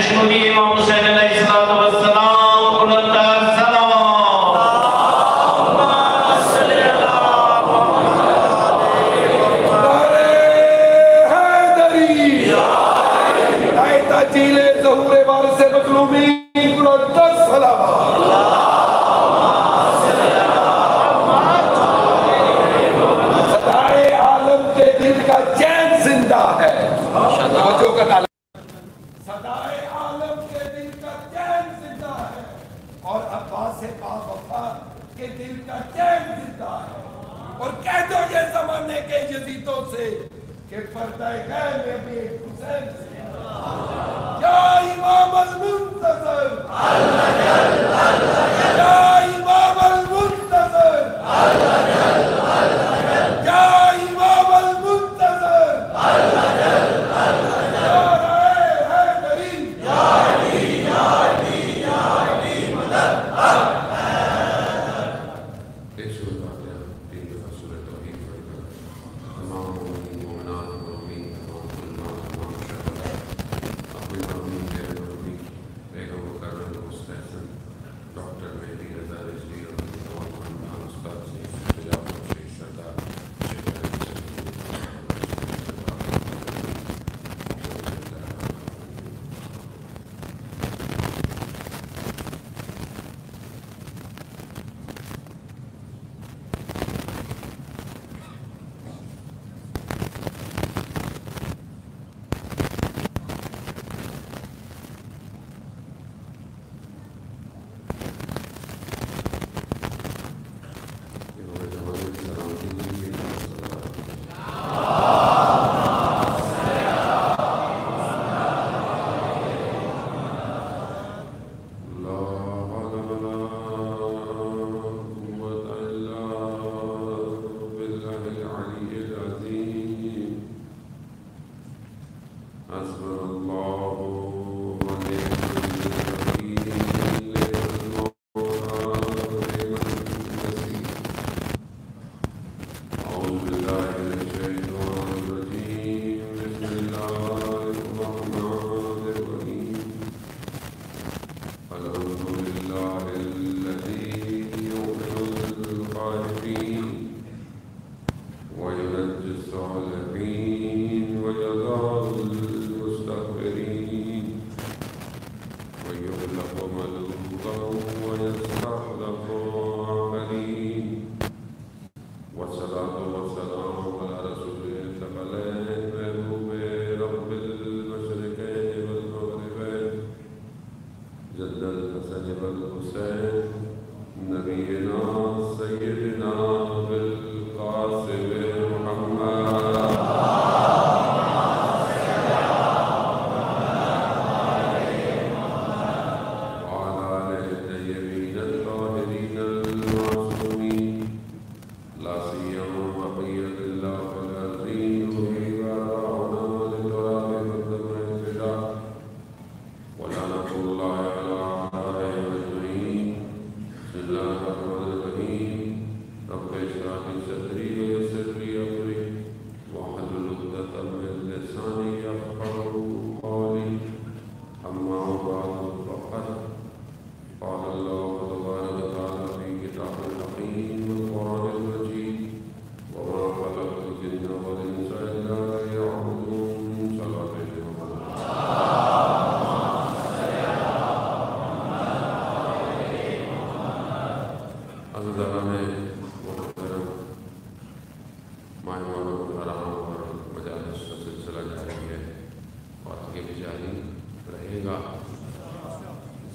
چشمدی امام حسین علیہ السلام انتر سلام تاجیل ظہور وارث مظلومی انتر سلام صدائے عالم کے دل کا چین زندہ ہے توجہ کا تعلق صدائے عالم کے دل کا چین زندہ ہے اور عباس باوفا کے دل کا چین زندہ ہے اور کہہ دو یہ زمانے کے یزیدوں سے کہ پردہ غیر میں بھی ایک حسین سے یا امام المنتظر یا امام المنتظر یا امام المنتظر یا رائے حیدری یا علی یا علی یا علی مدد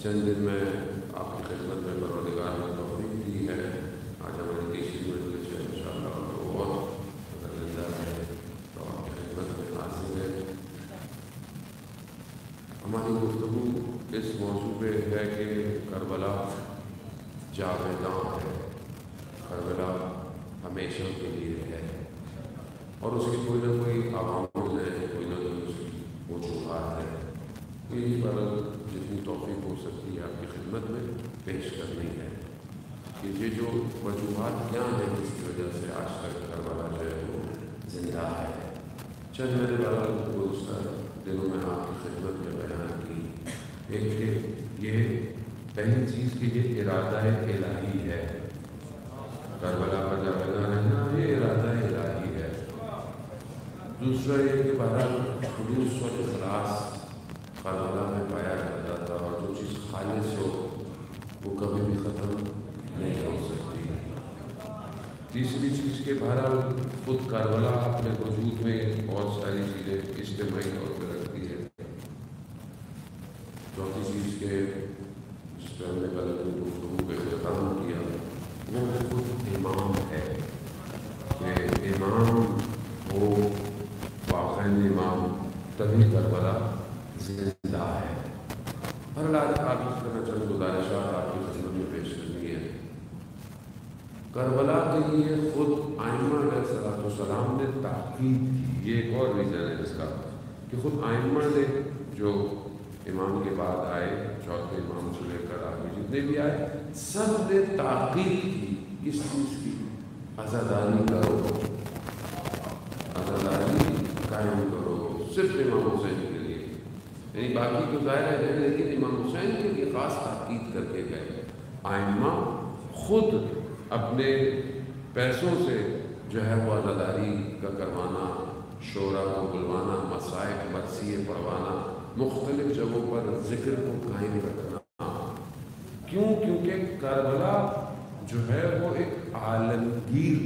چند دن میں آپ کی خدمت میں پروردگار نے توفیق دی ہے. آج ہماری تیسری مجلس ہے انشاءاللہ اور اگر زندہ ہے تو آپ کی خدمت میں حاضر ہے. ہماری گفتگو اس موضوع پہ ہے کہ کربلا جاویداں ہے، کربلا ہمیشہ کے لیے ہے اور اس کی کوئی نہ کوئی عوامل ہے، کوئی نہ کوئی اس کی وجوہات ہے. یہی پر جتنی توفیق ہو سکتی ہے آپ کی خدمت میں پیش کرنی ہے کہ یہ جو وجوہات کیا ہیں جس کی وجہ سے آج تک کربلا جو ہے وہ زندہ ہے. چند میں نے گزشتہ دنوں میں آپ کی خدمت میں بیان کی ایک کہ یہ پہلی چیز کہ یہ ارادہ الہی ہے، کربلا پر جاویداں رہنا یہ ارادہ الہی ہے۔ دوسرا یہ کہ بہرحال خلوص اور اخلاص کربلا میں پایا جاتا تھا، اور جو چیز خالص ہو وہ کبھی بھی ختم نہیں ہو سکتی۔ تیسری چیز کہ بہرحال خود کربلا اپنے وجود میں بہت ساری چیزیں اجتماعی طور پر رکھتی ہے۔ چوتھی چیز کہ جس پہ ہم نے کل اپنی گفتگو پہ اختتام کیا وہ خود امام ہے، کہ امام ہو واقعی امام تبھی کربلا زندہ ہے۔ ہر آج آپ اس طرح چند گزارشات آپ کی خدمت میں پیش کرنی ہے۔ کربلا کے لیے خود ائمہ علیہ السلام نے تاکید کی، یہ ایک اور ریزن ہے اس کا کہ خود ائمہ نے جو امام کے بعد آئے، چوتھے امام سے لے کر آگے جتنے بھی آئے، سب نے تاکید کی اس چیز کی، عزاداری کرو، عزاداری قائم کرو، صرف امام حسین کے لیے، یعنی باقی تو ظاہر ہے لیکن امام حسین کے لیے خاص تاکید کر کے گئے۔ ائمہ خود اپنے پیسوں سے جو ہے وہ عزاداری کا کروانا، شورا کو بلوانا، مصائب مرثیے پڑھوانا، مختلف جگہوں پر ذکر کو قائم رکھنا۔ کیوں؟ کیونکہ کربلا جو ہے وہ ایک عالمگیر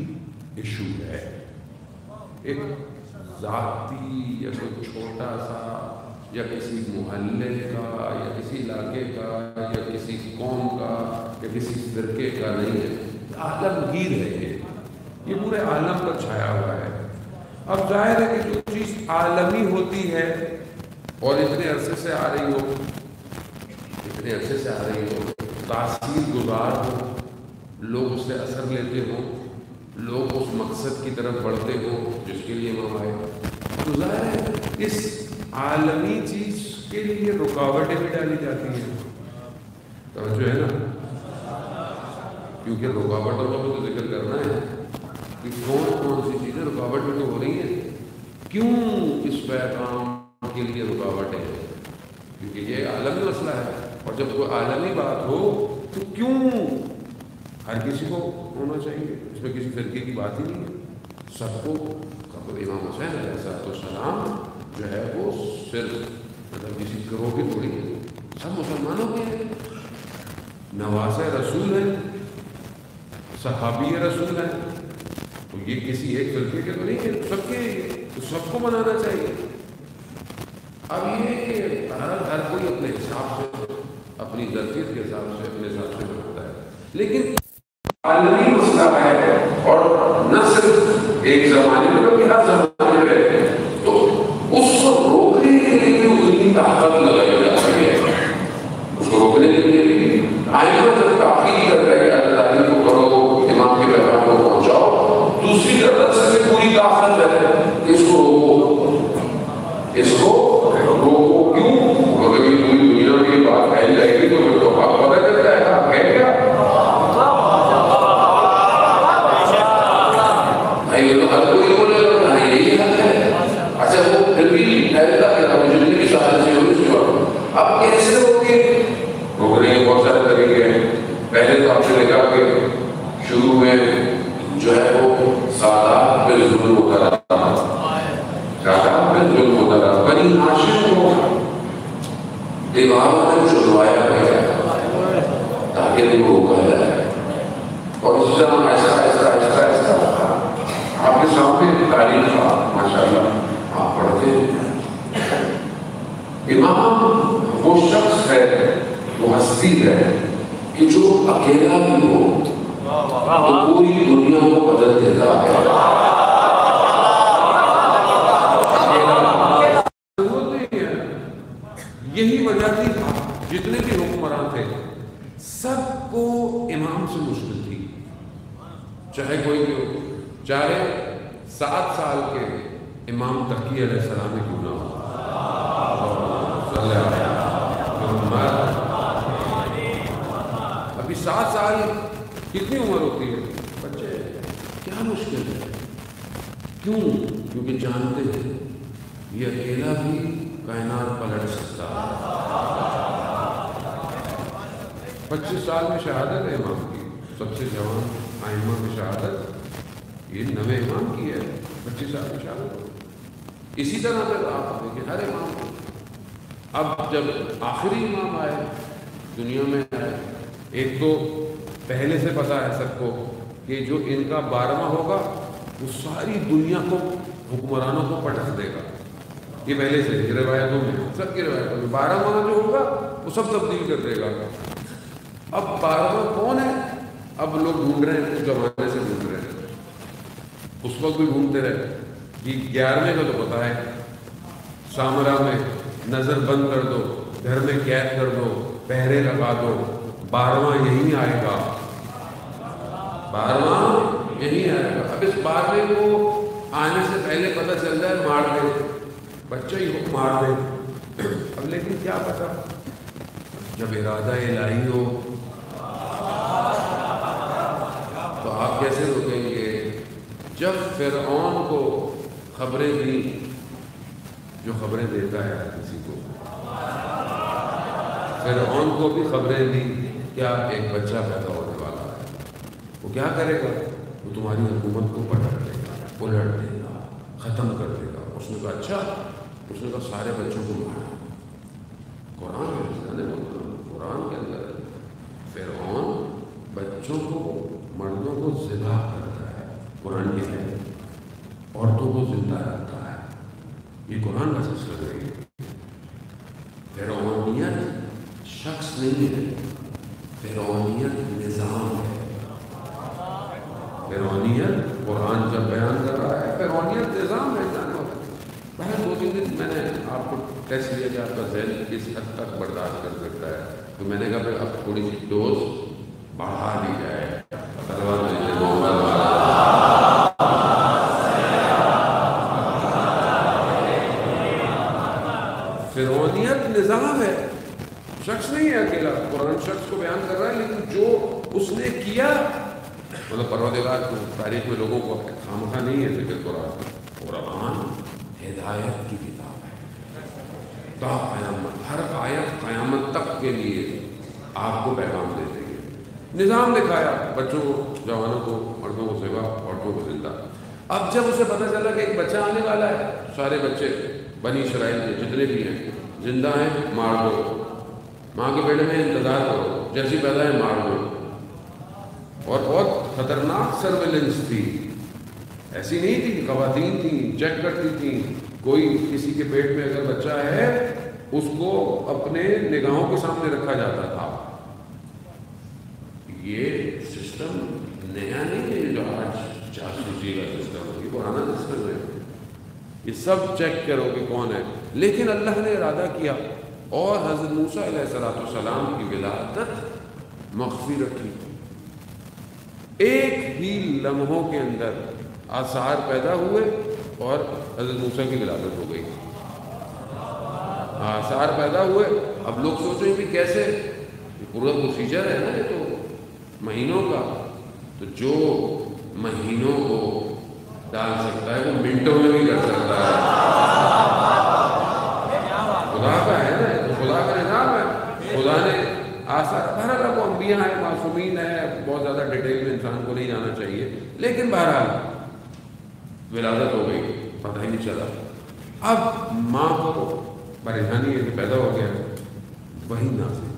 ایشو ہے، ایک ذاتی یا کوئی چھوٹا سا یا کسی محلے کا یا کسی علاقے کا یا کسی قوم کا یا کسی فرقے کا نہیں ہے، عالمگیر ہے، یہ پورے عالم پر چھایا ہوا ہے۔ اب ظاہر ہے کہ جو چیز عالمی ہوتی ہے اور اتنے عرصے سے آ رہی ہو، تاثیر گزار ہو، لوگ اس سے اثر لیتے ہوں، لوگ اس مقصد کی طرف بڑھتے ہوں جس کے لیے وہ آئے، تو ظاہر ہے اس عالمی چیز کے لیے رکاوٹیں بھی ڈالی جاتی ہیں۔ توجہ ہے نا، کیونکہ رکاوٹوں کا بھی تو ذکر کرنا ہے کہ کون کون سی چیزیں رکاوٹ میں تو ہو رہی ہیں، کیوں اس پیغام کے لیے رکاوٹیں ہیں، کیونکہ یہ عالمی مسئلہ ہے، اور جب کوئی عالمی بات ہو تو کیوں ہر کسی کو ہونا چاہیے، اس میں کسی فرقے کی بات ہی نہیں ہے، سب کو۔ امام حسین علیہ السلام جو ہے وہ صرف مطلب کسی گروہ کی تھوڑی ہے، سب مسلمانوں کے ہیں، نواز رسول ہیں، صحابی رسول ہیں، تو یہ کسی ایک فرقے کے تو نہیں ہے، سب کے، تو سب کو منانا چاہیے۔ اب یہ کہ ہر کوئی اپنے حساب سے، اپنی ظرفیت کے حساب سے، اپنے حساب سے مناتا ہے، لیکن عالمی مسئلہ ہے، اور نہ صرف ایک زمانے میں بلکہ ہر زمانے میں، تو اس کو روکنے کے لیے اتنی طاقت لگائی جاتی ہے، اس کو روکنے کے لیے ائمہ جب تاکید کر رہے ہیں عزاداری کو کرو، امام کے پیغام کو پہنچاؤ، دوسری طرف سے پوری طاقت ہے اس کو روکو، اس کو روکو۔ کیوں؟ اگر یہ پوری دنیا کی بات پھیل جائے گی تو پھر تو آپ پتہ چلتا ہے آپ ہے کیا، ہر کوئی بولے گا یہی حق ہے، اچھا وہ پھر بھی پھیلتا ہے، مجھے نہیں کی سہارت سے ہوئی، اب کیسے ہوگی؟ روکنے کے بہت سارے طریقے ہیں۔ پہلے تو آپ نے دیکھا کہ شروع میں جو ہے وہ سادات پہ ظلم ہوتا رہا، سادات پہ ظلم ہوتا رہا، بنی ہاشم کو دیواروں میں چلوایا گیا تاکہ ان کو روکا جائے، اور اس طرح ایسا آپ کے سامنے تعلیم کا ماشاءاللہ آپ پڑھتے ہیں۔ امام وہ شخص ہے، وہ ہستی ہے کہ جو اکیلا بھی ہو تو پوری دنیا کو بدل دیتا ہے۔ یہی وجہ تھی جتنے بھی حکمران تھے سب کو امام سے مشکل تھی، چاہے کوئی بھی ہو، چاہے 7 سال کے امام تقی علیہ السلام کیوں نہ ہو، ابھی 7 سال کتنی عمر ہوتی ہے بچے، کیا مشکل ہے، کیوں؟ کیونکہ جانتے ہیں یہ اکیلا بھی کائنات پلٹ سکتا ہے، 25 سال میں شہادت ہے امام کی، سب سے جوان ائمہ کی شہادت یہ نویں امام کی ہے، 25 سال میں شہادت۔ اسی طرح سے آپ دیکھیں ہر امام کو، اب جب آخری امام آئے دنیا میں آئے، ایک تو پہلے سے پتا ہے سب کو کہ جو ان کا 12واں ہوگا وہ ساری دنیا کو حکمرانوں کو پٹخ دے گا، یہ پہلے سے روایتوں میں، سب کی روایتوں میں 12واں جو ہوگا وہ سب تبدیل کر دے گا۔ اب 12واں کون ہے؟ اب لوگ ڈھونڈ رہے ہیں، اس زمانے سے ڈھونڈ رہے ہیں، اس وقت بھی ڈھونڈتے رہے کہ 11ویں کا تو پتا ہے، سامرا میں نظر بند کر دو، گھر میں قید کر دو، پہرے لگا دو، 12واں یہی آئے گا، 12واں یہی آئے گا۔ اب اس 12ویں کو آنے سے پہلے پتہ چل جائے مار دے، بچہ ہی کو مار دے، اب لیکن کیا پتا جب ارادہ الہی ہو تو آپ کیسے روکیں گے؟ جب فرعون کو خبریں دی، جو خبریں دیتا ہے کسی کو، فرعون کو بھی خبریں دی کیا ایک بچہ پیدا ہونے والا ہے، وہ کیا کرے گا؟ وہ تمہاری حکومت کو پلٹ دے گا، الٹ دے گا، ختم کر دے گا۔ اس نے کہا اچھا، اس نے کہا سارے بچوں کو مارا۔ قرآن کے اندر فرعون بچوں کو، مردوں کو ذبح کرتا ہے، قرآن یہ ہے، عورتوں کو زندہ رکھتا ہے، یہ قرآن کا سلسلہ ہے۔ فرعونیت شخص نہیں ہے، فرعونیت نظام ہے۔ فرعونیت قرآن جب بیان کر رہا ہے، فرعونیت نظام ہے، جانو۔ بہت 2-3 دن میں نے آپ کو ٹیسٹ لیا کہ آپ کا ذہن کس حد تک برداشت کر سکتا ہے، تو میں نے کہا پھر اب تھوڑی سی ڈوز بڑھا دی جائے۔ فرعونیت نظام ہے، شخص نہیں ہے اکیلا۔ قرآن شخص کو بیان کر رہا ہے، لیکن جو اس نے کیا، مطلب پروردگار کو تاریخ میں لوگوں کو خامخواہ نہیں ہے ذکر قرآن ہدایت کی کتاب ہے، تا قیامت، ہر آیت قیامت تک کے لیے آپ کو پیغام دے دے گی۔ نظام دکھایا، بچوں کو، جوانوں کو، مردوں کو ذبح، عورتوں کو زندہ۔ اب جب اسے پتہ چلا کہ ایک بچہ آنے والا ہے، سارے بچے بنی اسرائیل کے جتنے بھی ہیں زندہ ہیں، مار دو، ماں کے پیٹ میں انتظار کرو، جیسی پیدا ہے مار دو۔ اور بہت خطرناک سرویلنس تھی، ایسی نہیں تھی کہ خواتین تھیں چیک کرتی تھیں، کوئی کسی کے پیٹ میں اگر بچہ ہے اس کو اپنے نگاہوں کے سامنے رکھا جاتا تھا۔ یہ سسٹم نیا نہیں ہے جو آج جاسوسی کا سسٹم ہے، یہ پرانا سسٹم ہے، یہ سب چیک کرو کہ کون ہے۔ لیکن اللہ نے ارادہ کیا اور حضرت موسیٰ علیہ السلام کی ولادت مخفی رکھی۔ ایک ہی لمحوں کے اندر آثار پیدا ہوئے اور حضرت موسیٰ کی ولادت ہو گئی۔ آثار پیدا ہوئے، اب لوگ سوچیں کہ کیسے، یہ پورا پروسیجر ہے نا، یہ تو مہینوں کا، تو جو مہینوں کو ڈال سکتا ہے وہ منٹوں میں بھی کر سکتا ہے۔ خدا کا ہے نا، تو خدا کا نظام ہے، خدا نے آثار، بہرحال وہ انبیاء ہیں، معصومین ہیں، بہت زیادہ ڈیٹیل میں انسان کو نہیں جانا چاہیے، لیکن بہرحال ولادت ہو گئی، پتہ ہی نہیں چلا۔ اب ماں کو پریشانی ہے کہ پیدا ہو گیا، وہی نازل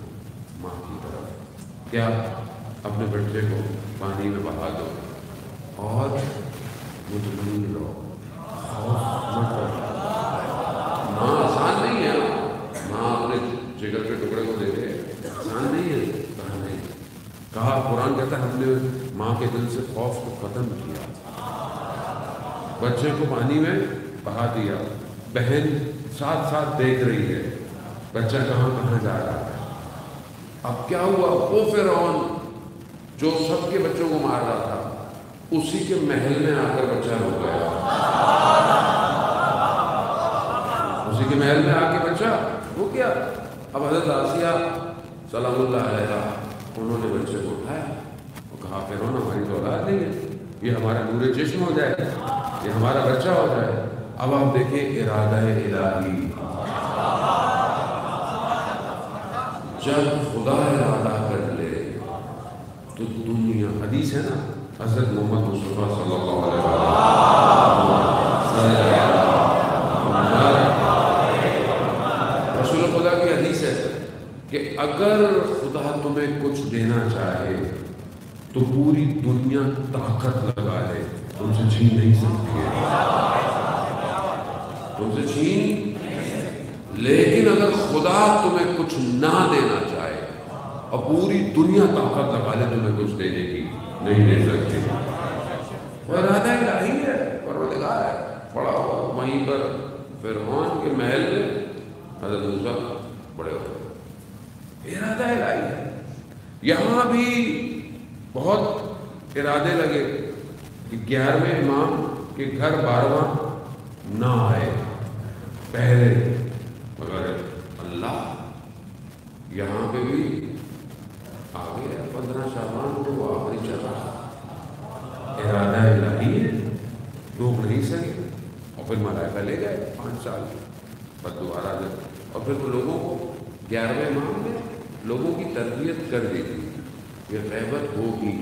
ماں کی طرف، کیا اپنے بچے کو پانی میں بہا دو اور مطمئن رہو، خوف مت کرو۔ ماں آسان نہیں ہے، ماں اپنے جگر کے ٹکڑے کو دے دے، آسان نہیں ہے، کہا نہیں، کہا قرآن کہتا ہے ہم نے ماں کے دل سے خوف کو ختم کیا، بچے کو پانی میں بہا دیا، بہن ساتھ ساتھ دیکھ رہی ہے بچہ کہاں کہاں جا رہا ہے۔ اب کیا ہوا، وہ فرعون جو سب کے بچوں کو مار رہا تھا، اسی کے محل میں آ کر بچہ ہو گیا، اسی کے محل میں آ کے بچہ ہو گیا۔ اب حضرت آسیہ سلام اللہ علیہ انہوں نے بچے کو اٹھایا اور کہا فرعون ہماری تو اولاد نہیں ہے، یہ ہمارا نور چشم ہو جائے، یہ ہمارا بچہ ہو جائے۔ اب آپ دیکھیں ارادہ الہی، جب خدا ارادہ کر لے تو دنیا، حدیث ہے نا حضرت محمد مصطفیٰ صلی اللہ علیہ وسلم رسول خدا کی حدیث ہے کہ اگر خدا تمہیں کچھ دینا چاہے تو پوری دنیا طاقت لگا لے، تم سے چھین نہیں سکتی ہے، تم سے چھین. لیکن اگر خدا تمہیں کچھ نہ دینا چاہے اور پوری دنیا طاقت لگا لے تمہیں کچھ دینے کی، نہیں دے سکتی. وہ ارادہ الہی ہے، پروردگار ہے. پڑا ہوا وہیں پر فرعون کے محل میں حضرت موسیٰ بڑے ہوئے، ارادہ الہی ہے. یہاں بھی بہت ارادے لگے کہ 11ویں امام کے گھر 12واں نہ آئے پہلے، مگر اللہ یہاں پہ بھی آگے 15 شعبان کو وہ آخری چلا. ارادہ الہی ہے، روک نہیں سکے. اور پھر ملائکہ لے گئے 5 سال بعد دوبارہ دے. اور پھر تو لوگوں کو 11ویں امام نے لوگوں کی تربیت کر دی تھی، یہ غیبت ہوگی،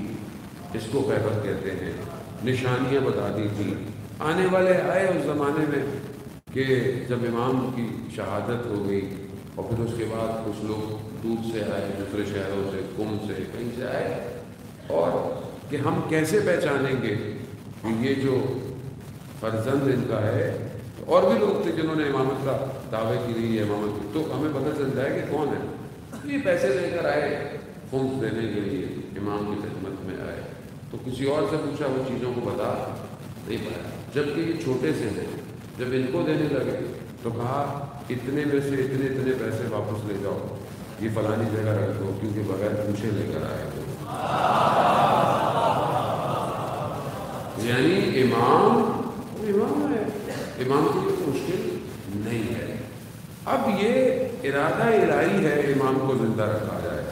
اس کو غیبت کہتے ہیں. نشانیاں بتا دی تھی. آنے والے آئے اس زمانے میں کہ جب امام کی شہادت ہو گئی اور پھر اس کے بعد کچھ لوگ دور سے آئے، دوسرے شہروں سے، قم سے، کہیں سے آئے، اور کہ ہم کیسے پہچانیں گے کہ یہ جو فرزند ان کا ہے. اور بھی لوگ تھے جنہوں نے امامت کا دعوے کی رہی ہے امامت کی، تو ہمیں پتہ چل جائے کہ کون ہے. یہ پیسے لے کر آئے خمس دینے کے لیے، امام کی خدمت میں آئے. تو کسی اور سے پوچھا، وہ چیزوں کو بتا نہیں پایا، جبکہ یہ چھوٹے سے ہیں. جب ان کو دینے لگے تو کہا اتنے میں سے اتنے پیسے واپس لے جاؤ، یہ فلانی جگہ رکھ دو، کیونکہ بغیر پوچھے لے کر آئے تھے. یعنی امام ہے، امام کی کوئی مشکل نہیں ہے. اب یہ ارادہ الہی ہے امام کو زندہ رکھا جائے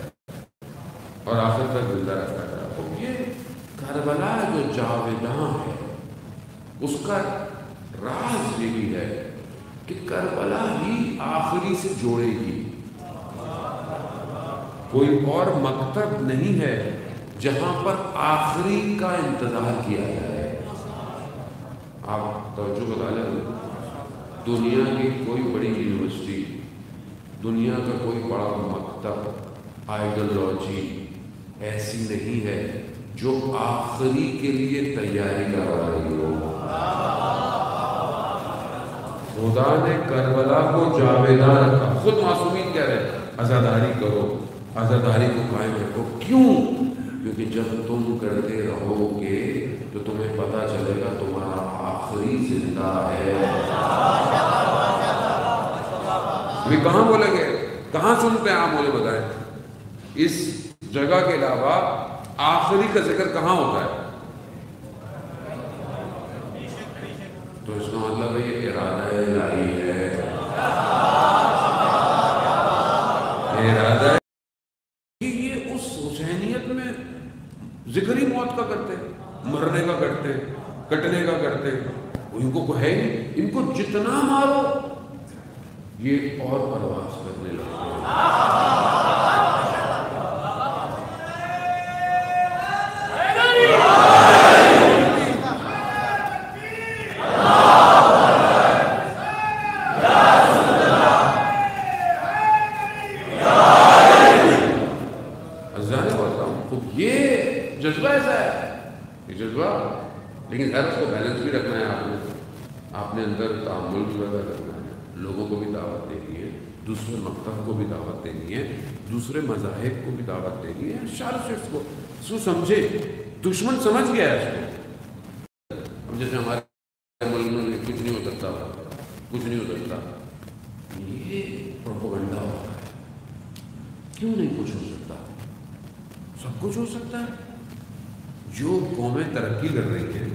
اور آخر تک زندہ رکھا جائے. تو یہ کربلا جو جاوداں ہے اس کا راز یہی ہے کہ کربلا ہی آخری سے جوڑے گی. کوئی اور مکتب نہیں ہے جہاں پر آخری کا انتظار کیا جائے. آپ توجہ بتا لیں، دنیا کی کوئی بڑی یونیورسٹی، دنیا کا کوئی بڑا مکتب، آئیڈیالوجی ایسی نہیں ہے جو آخری کے لیے تیاری کروا رہی ہو. خدا نے کربلا کو جاویداں رکھا. خود معصومین کہہ رہے ہیں عزاداری کرو، عزاداری کو قائم رکھو. کیوں؟ کیونکہ جب تم کرتے رہو گے تو تمہیں پتہ چلے گا تمہارا آخری زندہ ہے. ابھی کہاں بولیں گے، کہاں سنتے ہیں آپ؟ مجھے بتائیں، اس جگہ کے علاوہ آخری کا ذکر کہاں ہوتا ہے؟ تو اس کا مطلب یہ ارادہ الہی ہے. ارادہ یہ اس حسینیت میں ذکر ہی موت کا کرتے ہیں، مرنے کا کرتے ہیں، کٹنے کا کرتے ہیں. ان کو ہے نہیں، ان کو جتنا مارو یہ اور پرواز کرنے لگتے ہیں. جذبہ ایسا ہے، یہ جذبہ، لیکن خیر اس کو بیلنس بھی رکھنا ہے. آپ نے اندر تعامل بھی پیدا کرنا ہے، لوگوں کو بھی دعوت دینی ہے، دوسرے مکتب کو بھی دعوت دینی ہے، دوسرے مذاہب کو بھی دعوت دینی ہے. اس کو سمجھے، دشمن سمجھ گیا ہے اس کو. اب جیسے ہمارے ملک میں کچھ نہیں ہو سکتا، کچھ نہیں ہو سکتا، یہ پروپیگنڈا ہوتا ہے. کیوں نہیں کچھ ہو سکتا؟ سب کچھ ہو سکتا ہے. جو قومیں ترقی کر رہی ہیں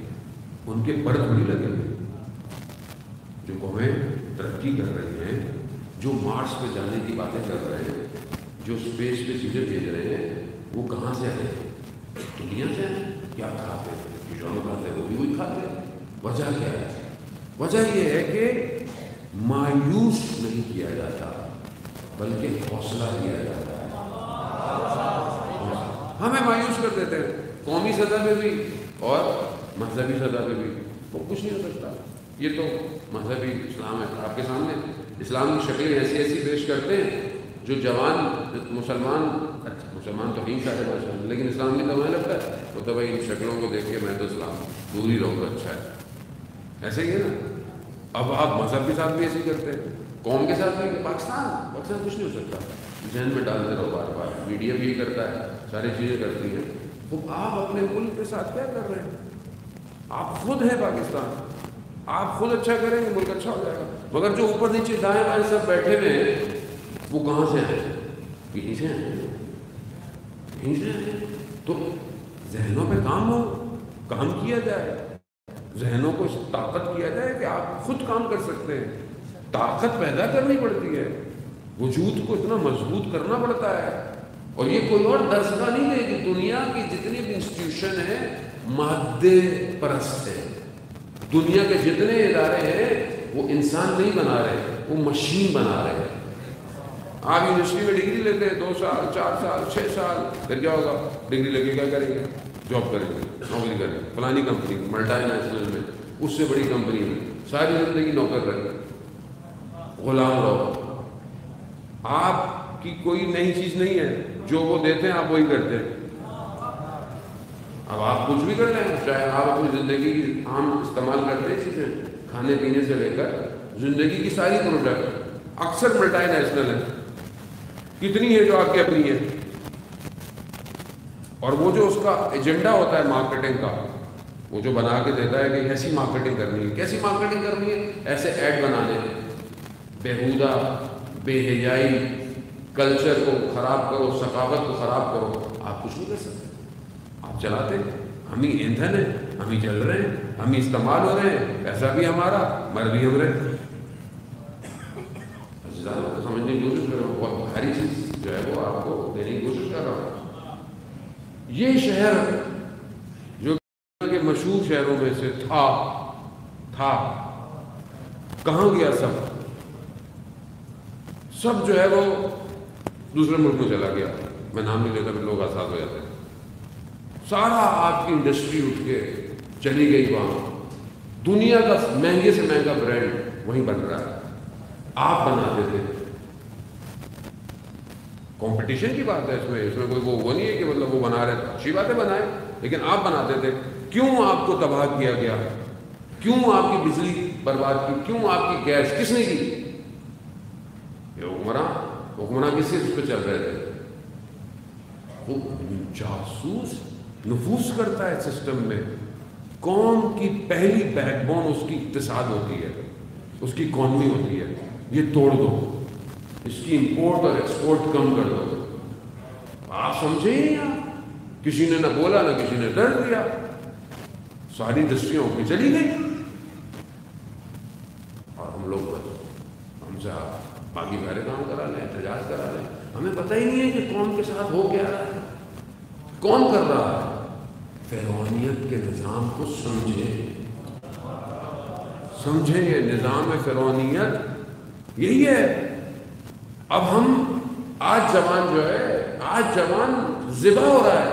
ان کے پر تھوڑی لگے ہوئے. جو قومیں ترقی کر رہی ہیں، جو مارس پہ جانے کی باتیں کر رہے ہیں، جو اسپیس پہ چیزیں بھیج رہے ہیں، وہ کہاں سے آئے ہیں؟ دنیا سے آئے ہیں. کیا کھاتے ہیں؟ جو کھاتے ہیں وہ بھی وہی کھاتے ہیں. وجہ کیا ہے؟ وجہ یہ ہے کہ مایوس نہیں کیا جاتا بلکہ حوصلہ دیا جاتا ہے. ہمیں مایوس کر دیتے ہیں، قومی سطح پہ بھی اور مذہبی سطح پہ بھی۔ وہ کچھ نہیں ہو سکتا، یہ تو مذہبی اسلام ہے آپ کے سامنے، اسلام کی شکلیں ایسی ایسی پیش کرتے ہیں جو جوان مسلمان تو نہیں سارے بادشاہ، لیکن اسلام کی تو ہمیں لگتا ہے وہ تو بھائی ان شکلوں کو دیکھ کے میں تو اسلام دور ہی رہوں گا، اچھا ہے، ایسے ہی ہے نا۔ اب آپ مذہب کے ساتھ بھی ایسے ہی کرتے ہیں، قوم کے ساتھ بھی۔ پاکستان کچھ نہیں ہو سکتا، ذہن میں ڈالتے رہو بار بار، میڈیا بھی یہ کرتا ہے، ساری چیزیں کرتی ہیں۔ تو آپ اپنے ملک کے ساتھ کیا کر رہے ہیں؟ آپ خود ہیں پاکستان، آپ خود اچھا کریں گے ملک اچھا ہو جائے گا۔ مگر جو اوپر نیچے دائیں بائیں سب بیٹھے ہوئے ہیں وہ کہاں سے آئے؟ یہیں سے آئے، یہیں سے آئے۔ تو ذہنوں پہ کام کیا جائے، ذہنوں کو اس طاقت کیا جائے کہ آپ خود کام کر سکتے ہیں۔ طاقت پیدا کرنی پڑتی ہے، وجود کو اتنا مضبوط کرنا پڑتا ہے۔ اور یہ کوئی اور درسگاہ نہیں ہے کہ دنیا کی جتنی بھی انسٹیٹیوشن ہیں مادے پرست ہیں۔ دنیا کے جتنے ادارے ہیں وہ انسان نہیں بنا رہے، وہ مشین بنا رہے ہیں۔ آپ یونیورسٹی میں ڈگری لیتے ہیں 2 سال 4 سال 6 سال، پھر کیا ہوگا؟ ڈگری لے کے کیا کریں گے؟ جاب کریں گے، نوکری کریں گے، فلانی کمپنی ملٹی نیشنل میں، اس سے بڑی کمپنی میں، ساری زندگی نوکر رہے، غلام رہو۔ آپ کی کوئی نئی چیز نہیں ہے، جو وہ دیتے ہیں آپ وہی کرتے ہیں۔ اب آپ کچھ بھی کر لیں، چاہے آپ اپنی زندگی کی عام استعمال کرتے ہیں چیزیں، کھانے پینے سے لے کر زندگی کی ساری پروڈکٹ اکثر ملٹی نیشنل ہے، کتنی ہے جو آپ کی اپنی ہے۔ اور وہ جو اس کا ایجنڈا ہوتا ہے مارکیٹنگ کا، وہ جو بنا کے دیتا ہے کہ ایسی مارکیٹنگ کرنی ہے، کیسی مارکیٹنگ کرنی ہے؟ ایسے ایڈ بنانے ہیں، بےہودہ بے حیائی، کلچر کو خراب کرو، ثقافت کو خراب کرو۔ آپ کچھ نہیں کر سکتے، آپ چلاتے ہیں، ہم ہی ایندھن ہیں، ہم ہی چل رہے ہیں، ہم ہی استعمال ہو رہے ہیں، پیسہ بھی ہمارا، مر بھی ہم رہے۔ زیادہ سمجھنے کی کوشش کر رہا ہوں، بہت بھاری چیز جو ہے وہ آپ کو دینے کی کوشش کر رہا ہوں۔ یہ شہر جو دنیا کے مشہور شہروں میں سے تھا کہاں گیا؟ سب جو ہے وہ دوسرے ملک میں چلا گیا۔ میں نام نہیں لیتا، پھر لوگ آزاد ہو جاتے ہیں۔ سارا آپ کی انڈسٹری اٹھ کے چلی گئی وہاں، دنیا کا مہنگے سے مہنگا برانڈ وہیں بن رہا ہے، آپ بناتے تھے۔ کمپٹیشن کی بات ہے اس میں کوئی وہ نہیں ہے کہ مطلب وہ بنا رہے تھے، اچھی بات ہے بنائے، لیکن آپ بناتے تھے۔ کیوں آپ کو تباہ کیا گیا؟ کیوں آپ کی بجلی برباد کی؟ کیوں آپ کی گیس کس نے کی؟ یہ حکمراں کس چیز پہ چل رہے تھے؟ وہ جاسوس نفوذ کرتا ہے سسٹم میں۔ قوم کی پہلی بیک بون اس کی اقتصاد ہوتی ہے، اس کی اکانومی ہوتی ہے، یہ توڑ دو، اس کی امپورٹ اور ایکسپورٹ کم کر دو۔ آپ سمجھے ہی نہیں، آپ کسی نے نہ بولا نہ کسی نے ڈر دیا، ساری انڈسٹریاں ہو کے چلی گئی، اور ہم لوگ ہم سے باقی سارے کام کرا لیں، احتجاج کرا لیں، ہمیں پتہ ہی نہیں ہے کہ کون کے ساتھ ہو کیا رہا ہے، کون کر رہا ہے۔ فرعونیت کے نظام کو سمجھیں، یہ نظام فرعونیت یہی ہے۔ اب ہم آج جوان ذبح ہو رہا ہے،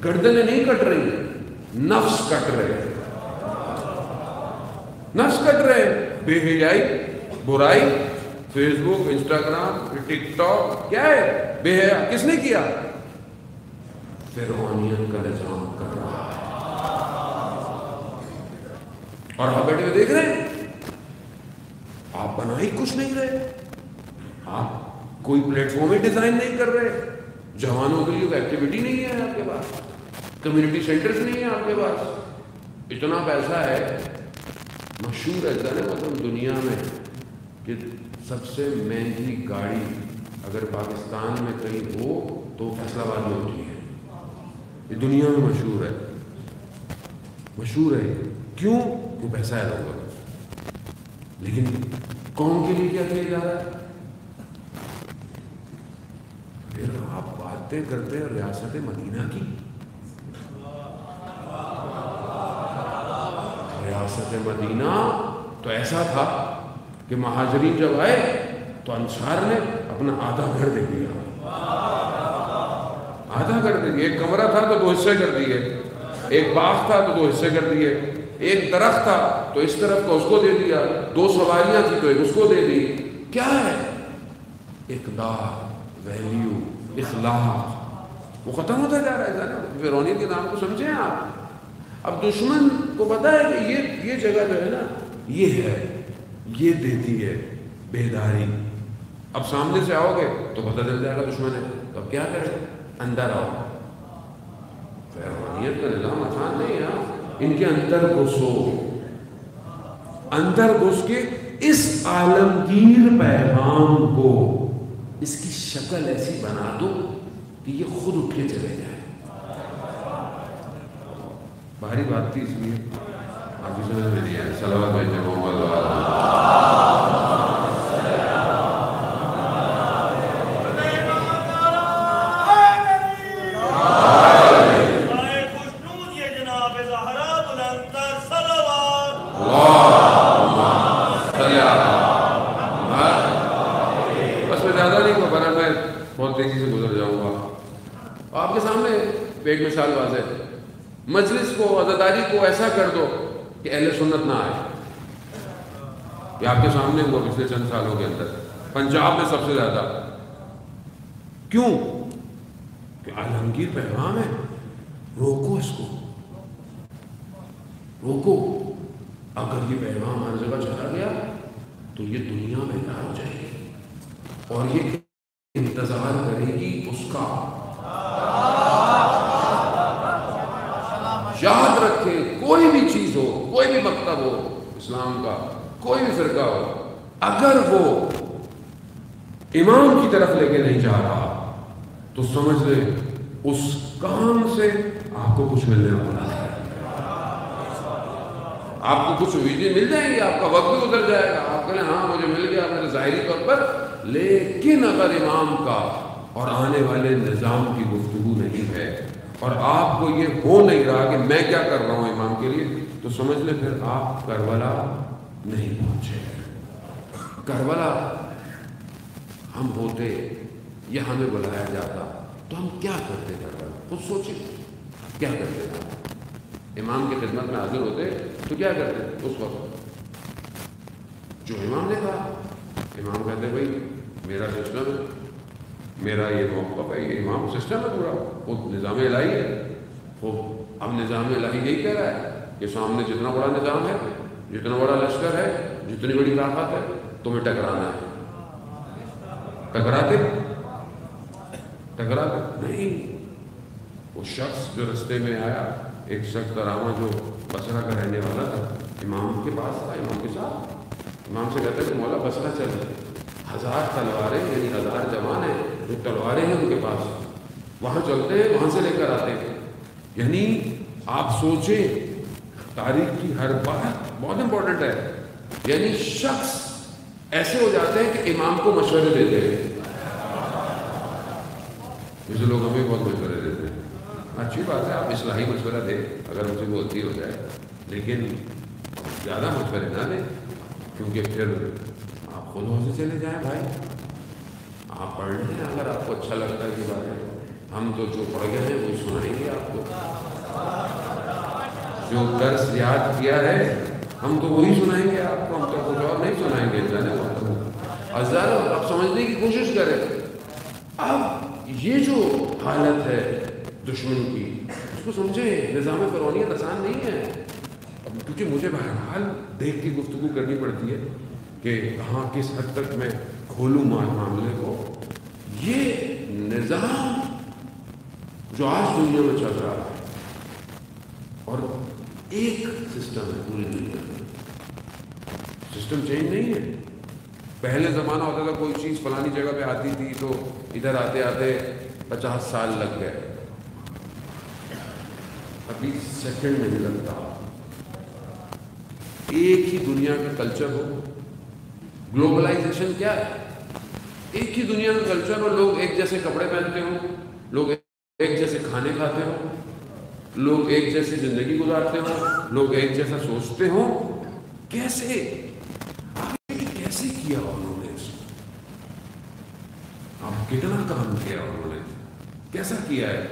گردنیں نہیں کٹ رہی، نفس کٹ رہے، بے حیائی، برائی، فیس بک، انسٹاگرام، ٹک ٹاک، کیا ہے بے حیا؟ کس نے کیا؟ فرعونیت کا نظام کر رہا ہے، اور آپ بیٹھے ہوئے دیکھ رہے ہیں، آپ بنا ہی کچھ نہیں رہے، آپ کوئی پلیٹ فارم ہی ڈیزائن نہیں کر رہے، جوانوں کے لیے کوئی ایکٹیویٹی نہیں ہے آپ کے پاس، کمیونٹی سینٹرز نہیں ہیں آپ کے پاس۔ اتنا پیسہ ہے، مشہور ہے مطلب دنیا میں کہ سب سے مہنگی گاڑی اگر پاکستان میں کہیں ہو تو فیصل آباد میں ہوتی ہے، یہ دنیا میں مشہور ہے۔ کیوں؟ وہ پیسہ ہے لوگوں کا، لیکن قوم کے لیے کیا کیا جا رہا ہے؟ پھر آپ باتیں کرتے ہیں ریاست مدینہ کی۔ ریاست مدینہ تو ایسا تھا کہ مہاجرین جب آئے تو انصار نے اپنا آدھا گھر دے دیا، آدھا کر دیے. ایک کمرہ تھا تو 2 حصے کر دیے, ایک باغ تھا تو 2 حصے کر دیے, ایک درخت تھا تو اس طرف کو اس کو دے دیا, 2 سواریاں تھی تو ایک اس کو دے دی. کیا ہے؟ اقدار, ویلیو, اخلاق وہ ختم ہوتا جا رہا ہے. فرعونیت کے نام کو سمجھیں آپ. اب دشمن کو پتا ہے کہ یہ جگہ جو ہے نا یہ ہے, یہ دیتی ہے بیداری. اب سامنے سے آؤ گے تو پتہ چل جائے گا دشمن ہے, تو اب کیا کریں؟ اندر آؤ. فرعونیت کا نظام آسان نہیں ہے. ان کے اندر گھسو, اندر گھس کے اس عالمگیر پیغام کو, اس کی شکل ایسی بنا دو کہ یہ خود اٹھ کے چلے جائے. بھاری بات تھی, اس لیے آپ کی سمجھ میں نہیں آئے. صلوات بھائی محمد ایک مثال واضح ہے. مجلس کو, عزاداری کو ایسا کر دو کہ اہل سنت نہ آئے. یہ آپ کے سامنے ہوا پچھلے چند سالوں کے اندر پنجاب میں سب سے زیادہ. کیوں؟ کہ عالمگیر پیغام ہے. روکو اس کو, روکو. اگر یہ پیغام ہر جگہ چلا گیا تو یہ دنیا بیکار ہو جائے گی اور یہ انتظار کرے گی اس کا. یاد رکھیں, کوئی بھی چیز ہو, کوئی بھی مکتب ہو اسلام کا, کوئی بھی فرقہ ہو, اگر وہ امام کی طرف لے کے نہیں جا رہا تو سمجھ لیں اس کام سے آپ کو کچھ ملنے والا ہے. آپ کو کچھ امیدیں مل جائیں گی, آپ کا وقت بھی گزر جائے گا, آپ کہیں ہاں مجھے مل گیا میرے ظاہری طور پر. لیکن اگر امام کا اور آنے والے نظام کی گفتگو نہیں ہے اور آپ کو یہ ہو نہیں رہا کہ میں کیا کر رہا ہوں امام کے لیے, تو سمجھ لیں پھر آپ کربلا نہیں پہنچے. کربلا ہم ہوتے یا ہمیں بلایا جاتا تو ہم کیا کرتے؟ کربلا خود سوچیں کیا کرتے تھے. امام کی خدمت میں حاضر ہوتے تو کیا کرتے اس وقت؟ جو امام نے کہا. امام کہتے بھائی میرا سسٹم ہے, میرا یہ موقف ہے, یہ امام سسٹم ہے پورا, وہ نظام الہی ہے. وہ اب نظام الہی یہی کہہ رہا ہے کہ سامنے جتنا بڑا نظام ہے, جتنا بڑا لشکر ہے, جتنی بڑی طاقت ہے, تمہیں ٹکرانا ہے. ٹکراتے نہیں. وہ شخص جو رستے میں آیا, ایک شخص ترامہ جو بصرہ کا رہنے والا تھا, امام کے پاس تھا, امام کے ساتھ. امام سے کہتے کہ مولا بصرہ چل, 1000 تلواریں یعنی 1000 جوان ہیں, جو تلواریں ہیں ان کے پاس, وہاں چلتے ہیں, وہاں سے لے کر آتے ہیں. یعنی آپ سوچیں تاریخ کی ہر بات بہت امپورٹنٹ ہے. یعنی شخص ایسے ہو جاتے ہیں کہ امام کو مشورے دیتے ہیں. جیسے لوگ ہمیں بہت مشورے دیتے ہیں. اچھی بات ہے, آپ اصلاحی مشورہ دیں اگر مجھے غلطی ہو جائے, لیکن زیادہ مشورے نہ دیں, کیونکہ پھر آپ خود وہاں سے چلے جائیں. بھائی آپ پڑھ لیں اگر آپ کو اچھا لگتا ہے کہ بات ہے. ہم تو جو پڑھ گئے ہیں وہ سنائیں گے آپ کو. جو درس یاد کیا ہے ہم تو وہی سنائیں گے آپ کو, ہم تو کچھ اور نہیں سنائیں گے. ہزاروں آپ سمجھنے کی کوشش کریں. اب یہ جو حالت ہے دشمن کی, اس کو سمجھیں. نظام فرعونیت آسان نہیں ہے, کیونکہ مجھے بہرحال دیکھ کے گفتگو کرنی پڑتی ہے کہ کہاں کس حد تک میں کھولوں معاملے کو. یہ نظام جو آج دنیا میں چل رہا ہے, اور ایک سسٹم ہے پوری دنیا میں, سسٹم چینج نہیں ہے. پہلے زمانہ ہوتا تھا کوئی چیز فلانی جگہ پہ آتی تھی تو ادھر آتے آتے 50 سال لگ گئے. ابھی سیکنڈ نہیں لگتا. ایک ہی دنیا کا کلچر ہو. گلوبلائزیشن کیا ہے؟ ایک ہی دنیا کا کلچر ہو, لوگ ایک جیسے کپڑے پہنتے ہوں, لوگ ایک جیسے کھانے کھاتے ہوں, لوگ ایک جیسے زندگی گزارتے ہوں, لوگ ایک جیسا سوچتے ہوں. کیسے کیا انہوں نے اس کو؟ اب کتنا کام کیا انہوں نے. کیسا کیا ہے؟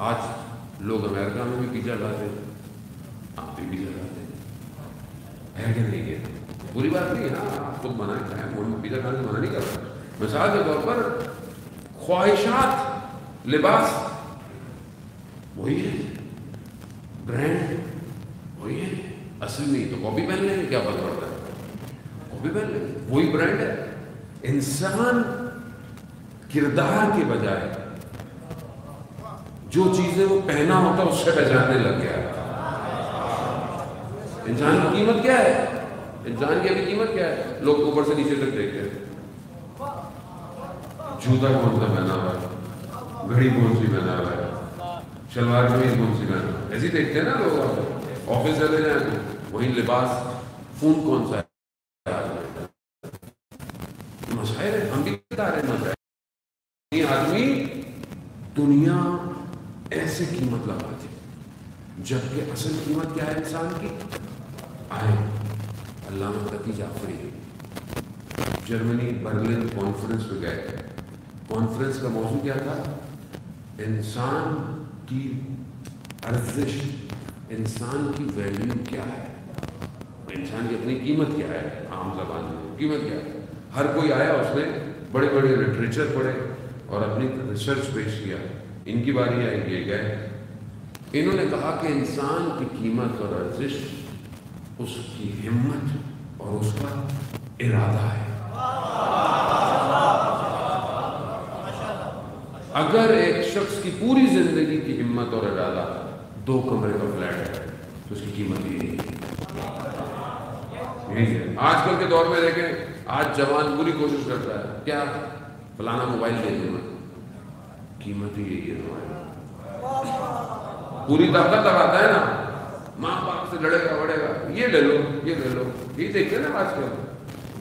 آج لوگ امریکہ میں بھی پیزا کھاتے ہیں، آپ بھی پیزا کھاتے ہیں، ہے کہ نہیں؟ ہے بری بات نہیں ہے نا، آپ خود منع کریں، پیزا کھانے سے منع نہیں کرتا. مثال کے طور پر خواہشات، لباس وہی ہے، برانڈ وہی ہے، اصل نہیں تو کاپی پہن لیں گے، کیا فرق پڑتا ہے؟ کاپی پہن لیں گے، وہی برانڈ ہے. انسان کردار کے بجائے جو چیزیں وہ پہنا ہوتا اس سے پہچاننے لگ گیا. انسان کی قیمت کیا ہے؟ انسان کی ابھی قیمت کیا ہے؟ لوگ اوپر سے نیچے تک دیکھتے ہیں، جوتا کون سا پہنا ہوا ہے، گھڑی کون سی پہنا ہوا ہے، شلوار قمیض کون سی پہنا ہوا ہے، ایسے دیکھتے ہیں نا لوگ. آفس چلے جائیں تو وہی لباس، فون کون سا ہے، مسائل ہے. ہم بھی بتا رہے ہیں مسائل. یہ آدمی دنیا ایسے قیمت لگاتے جبکہ اصل قیمت کیا ہے انسان کی؟ آئے علامہ تقی جعفری جرمنی برلن کانفرنس پہ گئے. کانفرنس کا موضوع کیا تھا؟ انسان کی ارزش، انسان کی ویلیو کیا ہے، انسان کی اپنی قیمت کیا ہے. عام زبان میں قیمت کیا ہے. ہر کوئی آیا، اس نے بڑے بڑے لٹریچر پڑھے اور اپنی ریسرچ پیش کیا. ان کی باری آئی، یہ گئے. انہوں نے کہا کہ انسان کی قیمت اور ارزش اس کی ہمت اور اس کا ارادہ ہے. اگر ایک شخص کی پوری زندگی کی ہمت اور ارادہ 2 کمرے کا فلیٹ ہے تو اس کی قیمت یہی ہے. آج کل کے دور میں دیکھیں، آج جوان پوری کوشش کرتا ہے کیا؟ فلانا موبائل لے لوں، قیمت ہی یہی ہے تمہاری. پوری طاقت لگاتا ہے نا، ماں باپ سے لڑے گا بڑھے گا، یہ لے لو یہ لے لو. یہ دیکھتے نا آج کل،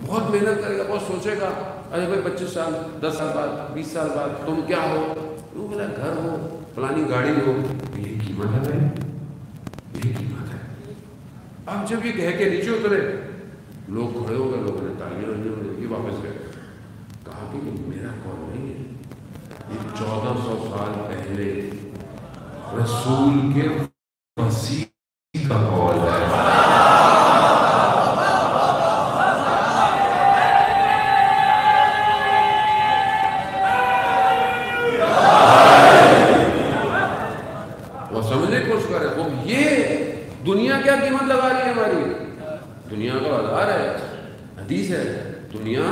بہت محنت کرے گا، بہت سوچے گا، ارے بھائی 25 سال 10 سال بعد 20 سال بعد تم کیا ہو؟ وہ بولا گھر ہو، فلانی گاڑی ہو. یہ قیمت ہے بھائی، یہ قیمت ہے. اب جب یہ کہہ کے نیچے اترے، لوگ کھڑے ہو گئے، لوگوں نے تالیاں کی واپس گئے. کہا کہ میرا کال نہیں ہے، یہ 1400 سال پہلے رسول کے وسیع کا کال ہے. وہ سمجھنے کی کوشش کرے. وہ یہ دنیا کیا قیمت لگا رہی ہے ہماری؟ دنیا کا بازار ہے. حدیث ہے دنیا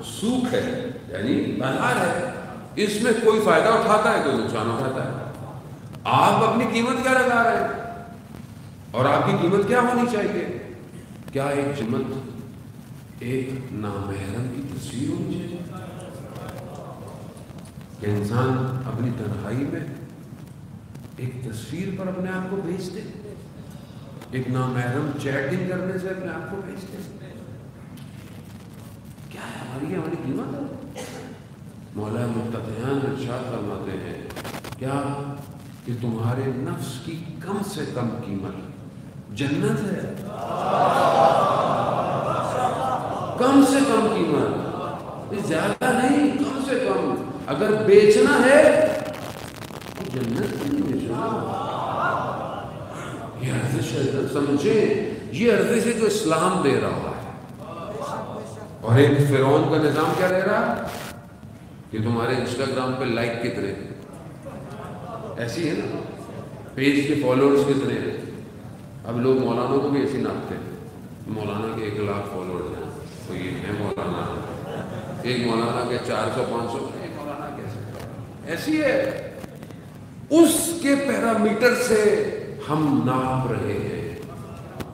سوکھ ہے، یعنی بازار ہے، اس میں کوئی فائدہ اٹھاتا ہے، کوئی نقصان اٹھاتا ہے. آپ اپنی قیمت کیا لگا رہے ہیں؟ اور آپ کی قیمت کیا ہونی چاہیے؟ کیا ایک قیمت ایک نامحرم کی تصویر ہونی چاہیے کہ انسان اپنی تنہائی میں ایک تصویر پر اپنے آپ کو بھیج دے، ایک نامحرم چیٹنگ کرنے سے اپنے آپ کو بھیج دے. کیا ہے ہماری قیمت؟ مولا متقیان ارشاد فرماتے ہیں کیا کہ تمہارے نفس کی کم سے کم قیمت جنت ہے. کم سے کم قیمت، زیادہ نہیں، کم سے کم. اگر بیچنا ہے تو جنت نہیں بیچنا. یہ ارزش ہے، سمجھیں یہ ارزش ہے جو اسلام دے رہا ہے. اور ایک فرعون کا نظام کیا دے رہا ہے کہ تمہارے انسٹاگرام پہ لائک کتنے، ایسی ہے نا، پیج کے فالوورز کتنے ہیں. اب لوگ مولانا کو بھی ایسی ناپتے ہیں، مولانا کے 1 لاکھ فالوورز ہیں تو یہ ہے مولانا. ایک مولانا کے 400 500، ایک مولانا کیسے؟ ایسی ہے. اس کے پیرامیٹر سے ہم ناپ رہے ہیں.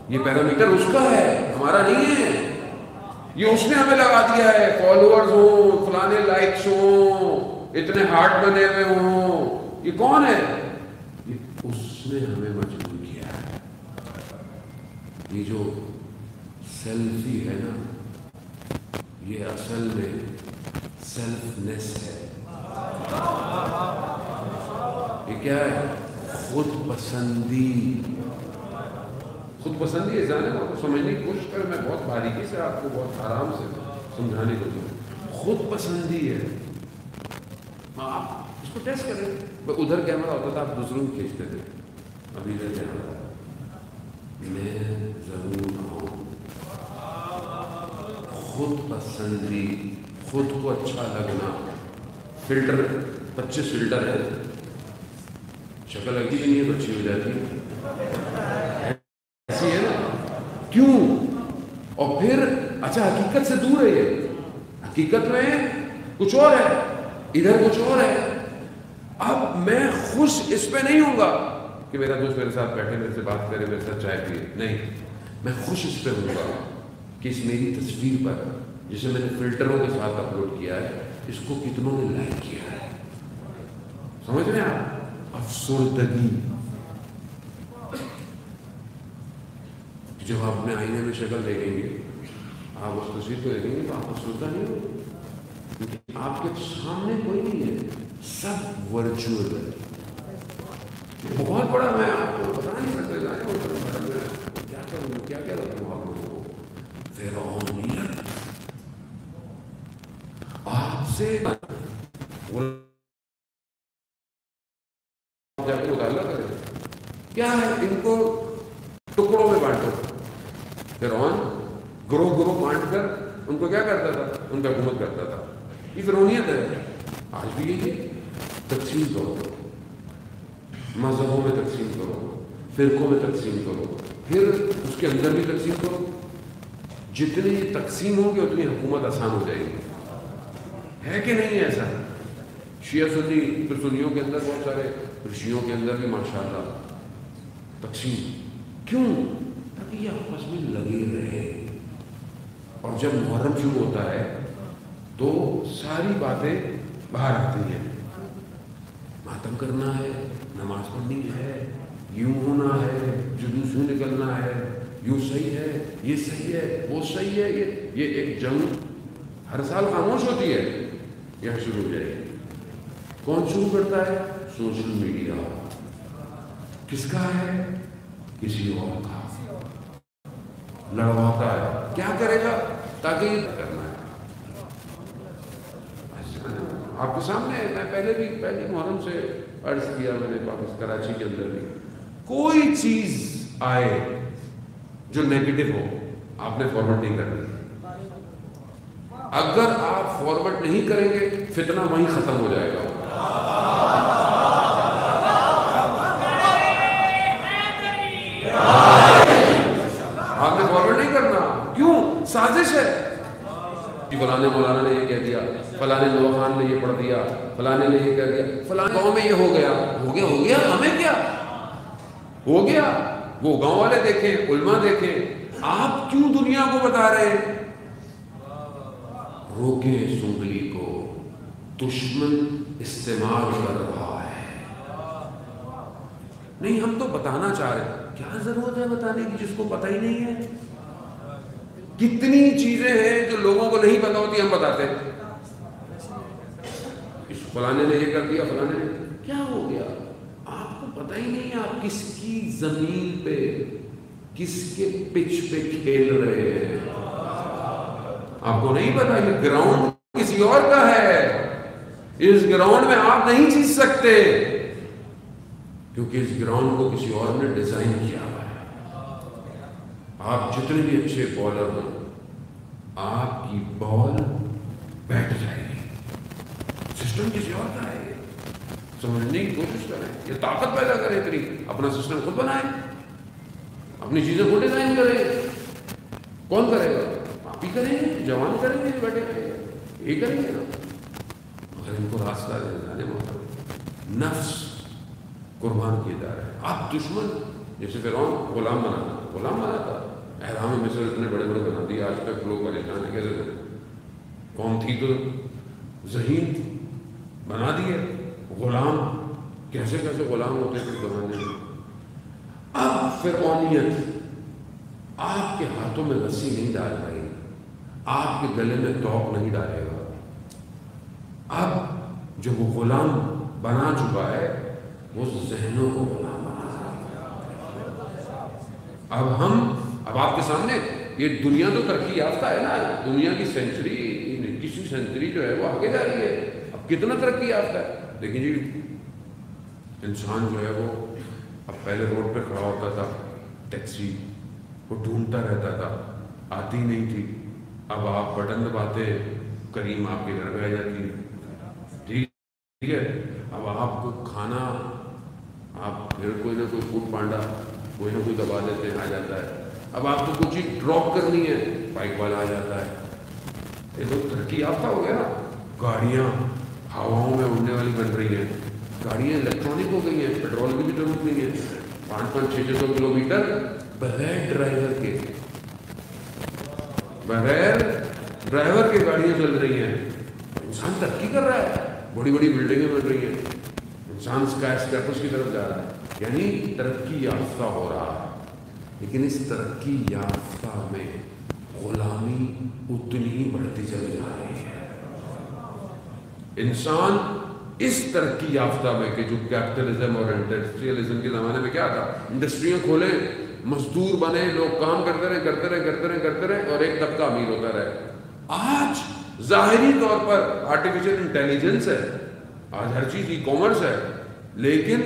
یہ پیرامیٹر اس کا ہے، ہمارا نہیں ہے. یہ اس نے ہمیں لگا دیا ہے، فالوورز ہوں، فلانے لائکس ہوں، اتنے ہارٹ بنے ہوئے ہوں. یہ کون ہے؟ یہ اس نے ہمیں مجبور کیا ہے. یہ جو سیلفی ہے نا، یہ اصل میں سیلفنیس ہے. یہ کیا ہے؟ خود پسندی. خود پسندی ہے. جانے کو سمجھنے کی کوشش کریں، میں بہت باریکی سے آپ کو بہت آرام سے سمجھانے کو دوں. خود پسندی ہے ہاں آپ اس کو ٹیسٹ کریں. ادھر کیمرہ ہوتا تھا آپ دوسروں کو کھینچتے تھے, ابھی ادھر کیمرہ میں ضرور آؤں. خود پسندی, خود کو اچھا لگنا. فلٹر 25 فلٹر ہے, شکل لگتی بھی نہیں ہے تو اچھی ہو جاتی ہے, ایسی ہے نا. کیوں؟ اور پھر اچھا حقیقت سے دور ہے, یہ حقیقت میں کچھ اور ہے, ادھر کچھ اور ہے. اب میں خوش اس پہ نہیں ہوں گا کہ میرا دوست میرے ساتھ بیٹھے, میرے سے بات کرے, میرے ساتھ چائے پیے, نہیں. میں خوش اس پہ ہوں گا کہ اس میری تصویر پر جسے میں نے فلٹروں کے ساتھ اپلوڈ کیا ہے, اس کو کتنوں نے لائک کیا ہے. سمجھ رہے ہیں آپ؟ افسردگی. جب آپ اپنے آئینے میں شکل دیکھیں گے, آپ اس تصویر کو دیکھیں گے تو آپ افسردہ نہیں ہو, کیونکہ آپ کے سامنے کوئی نہیں ہے, سب ورچوئل ہے. بہت بڑا, میں آپ کو بتا نہیں سکتا کیا کروں, کیا کیا رکھوں آپ لوگوں کو. فرعونیت آپ سے مطالعہ کریں کیا ہے. ان کو ٹکڑوں میں بانٹو. فرعون گروہ گروہ بانٹ کر ان کو کیا کرتا تھا, ان کا حکومت کرتا تھا. یہ فرعونیت ہے. آج بھی یہ تقسیم کرو, مذہبوں میں تقسیم کرو, فرقوں میں تقسیم کرو, پھر اس کے اندر بھی تقسیم کرو. جتنی تقسیم ہوگی اتنی حکومت آسان ہو جائے گی. ہے کہ نہیں ایسا؟ شیعہ سنی, پھر سنیوں کے اندر بہت سارے, پھر شیعوں کے اندر بھی ماشاءاللہ تقسیم. کیوں؟ تاکہ یہ آپس میں لگے رہے. اور جب محرم شروع ہوتا ہے تو ساری باتیں باہر آتی ہیں. ماتم کرنا ہے, نماز پڑھنی ہے, یوں ہونا ہے, جلوس یوں نکلنا ہے, یوں صحیح ہے, یہ صحیح ہے, وہ صحیح ہے. یہ ایک جنگ ہر سال خاموش ہوتی ہے, یہاں شروع ہو جائے. کون شروع کرتا ہے؟ Social media. کس کا ہے؟ کسی اور کا. لڑواتا ہے. کیا کرے گا؟ تاکہ کرنا ہے. آپ کے سامنے میں پہلے بھی پہلی محرم سے عرض کیا میں نے, کراچی کے اندر بھی کوئی چیز آئے جو نیگیٹو ہو آپ نے فارورڈ نہیں کرنی. اگر آپ فارورڈ نہیں کریں گے فتنہ وہیں ختم ہو جائے گا. آپ نے فارورڈ نہیں کرنا. کیوں؟ سازش ہے. فلانے مولانا نے یہ کہہ دیا, فلانے نو خان نے یہ پڑھ دیا, فلانے نے یہ کہہ دیا, فلانے گاؤں میں یہ ہو گیا, ہو گیا, ہو گیا, ہمیں کیا ہو گیا. وہ گاؤں والے دیکھیں, علماء دیکھیں. آپ کیوں دنیا کو بتا رہے ہیں؟ روکیں سنگلی کو, دشمن استعمال کر رہا ہے. نہیں, ہم تو بتانا چاہ رہے ہیں. کیا ضرورت ہے بتانے کی جس کو پتہ ہی نہیں ہے؟ کتنی چیزیں ہیں جو لوگوں کو نہیں پتا ہوتی, ہم بتاتے ہیں. اس فلانے نے یہ کر دیا, فلانے نے. کیا ہو گیا؟ آپ کو پتہ ہی نہیں ہے آپ کس کی زمین پہ, کس کے پچ پہ کھیل رہے ہیں. آپ کو نہیں پتا یہ گراؤنڈ کسی اور کا ہے. اس گراؤنڈ میں آپ نہیں جیت سکتے کیونکہ اس گراؤنڈ کو کسی اور نے ڈیزائن کیا ہوا ہے. آپ جتنے بھی اچھے بالر ہوں, آپ کی بال بیٹھ جائے گی. سسٹم کسی اور کا ہے. سمجھنے کی کوشش کریں, یہ طاقت پیدا کریں, اتنی اپنا سسٹم خود بنائیں, اپنی چیزیں خود ڈیزائن کریں. کون کرے گا؟ آپ ہی کریں گے. جوان کریں گے, بیٹھے کریں گے, یہی کریں گے نا. اگر ان کو راستہ دینے موقع نفس قربان کیے جا رہے ہیں. آپ دشمن جیسے فرعون غلام بنا تھا. احرام مصر اتنے بڑے بڑے بنا دیے, آج تک لوگ پریشان ہیں. کیسے قوم تھی تو ذہین بنا دیے, غلام کیسے کیسے غلام ہوتے تھے زمانے میں. اب فرعونیت آپ کے ہاتھوں میں رسی نہیں ڈال رہی, آپ کے گلے میں توق نہیں ڈالے گا. اب جو وہ غلام بنا چکا ہے وہ ذہنوں کو غلام بنا رہا ہے. اب آپ کے سامنے یہ دنیا تو ترقی یافتہ ہے نا. دنیا کی سینچری, کسی سینچری جو ہے وہ آگے جا رہی ہے. اب کتنا ترقی یافتہ ہے. لیکن جی انسان جو ہے وہ اب پہلے روڈ پہ کھڑا ہوتا تھا ٹیکسی وہ ڈھونڈتا رہتا تھا, آتی نہیں تھی. اب آپ بٹن دباتے کریم آپ کے گھر پہ آ جاتی ہے. ٹھیک ہے, اب آپ کو کھانا آپ پھر کوئی نہ کوئی فوڈ پانڈا کوئی نہ کوئی دبا دیتے ہیں, آ جاتا ہے. اب آپ کو کچھ چیز ڈراپ کرنی ہے بائک والا آ جاتا ہے. یہ تو ترقی یافتہ ہو گیا نا. گاڑیاں ہواؤں میں اڑنے والی بن رہی ہیں, گاڑیاں الیکٹرانک ہو گئی ہیں, پیٹرول کی بھی ضرورت نہیں ہے. 500-600 کلومیٹر بغیر ڈرائیور کے گاڑیاں چل رہی ہیں. انسان ترقی کر رہا ہے, بڑی بڑی بلڈنگیں بن رہی ہیں, انسان اسکائی اسکیپرس کی طرف جا رہا ہے, یعنی ترقی یافتہ ہو رہا ہے. لیکن اس ترقی یافتہ میں غلامی اتنی ہی بڑھتی چلی جا رہی ہے. انسان اس ترقی یافتہ میں کہ جو کیپٹلزم اور انڈسٹریلزم کے زمانے میں کیا تھا, انڈسٹریاں کھولیں, مزدور بنے, لوگ کام کرتے رہے اور ایک طبقہ امیر ہوتا رہے. آج ظاہری طور پر آرٹیفیشل انٹیلیجنس ہے, آج ہر چیز ای کامرس ہے, لیکن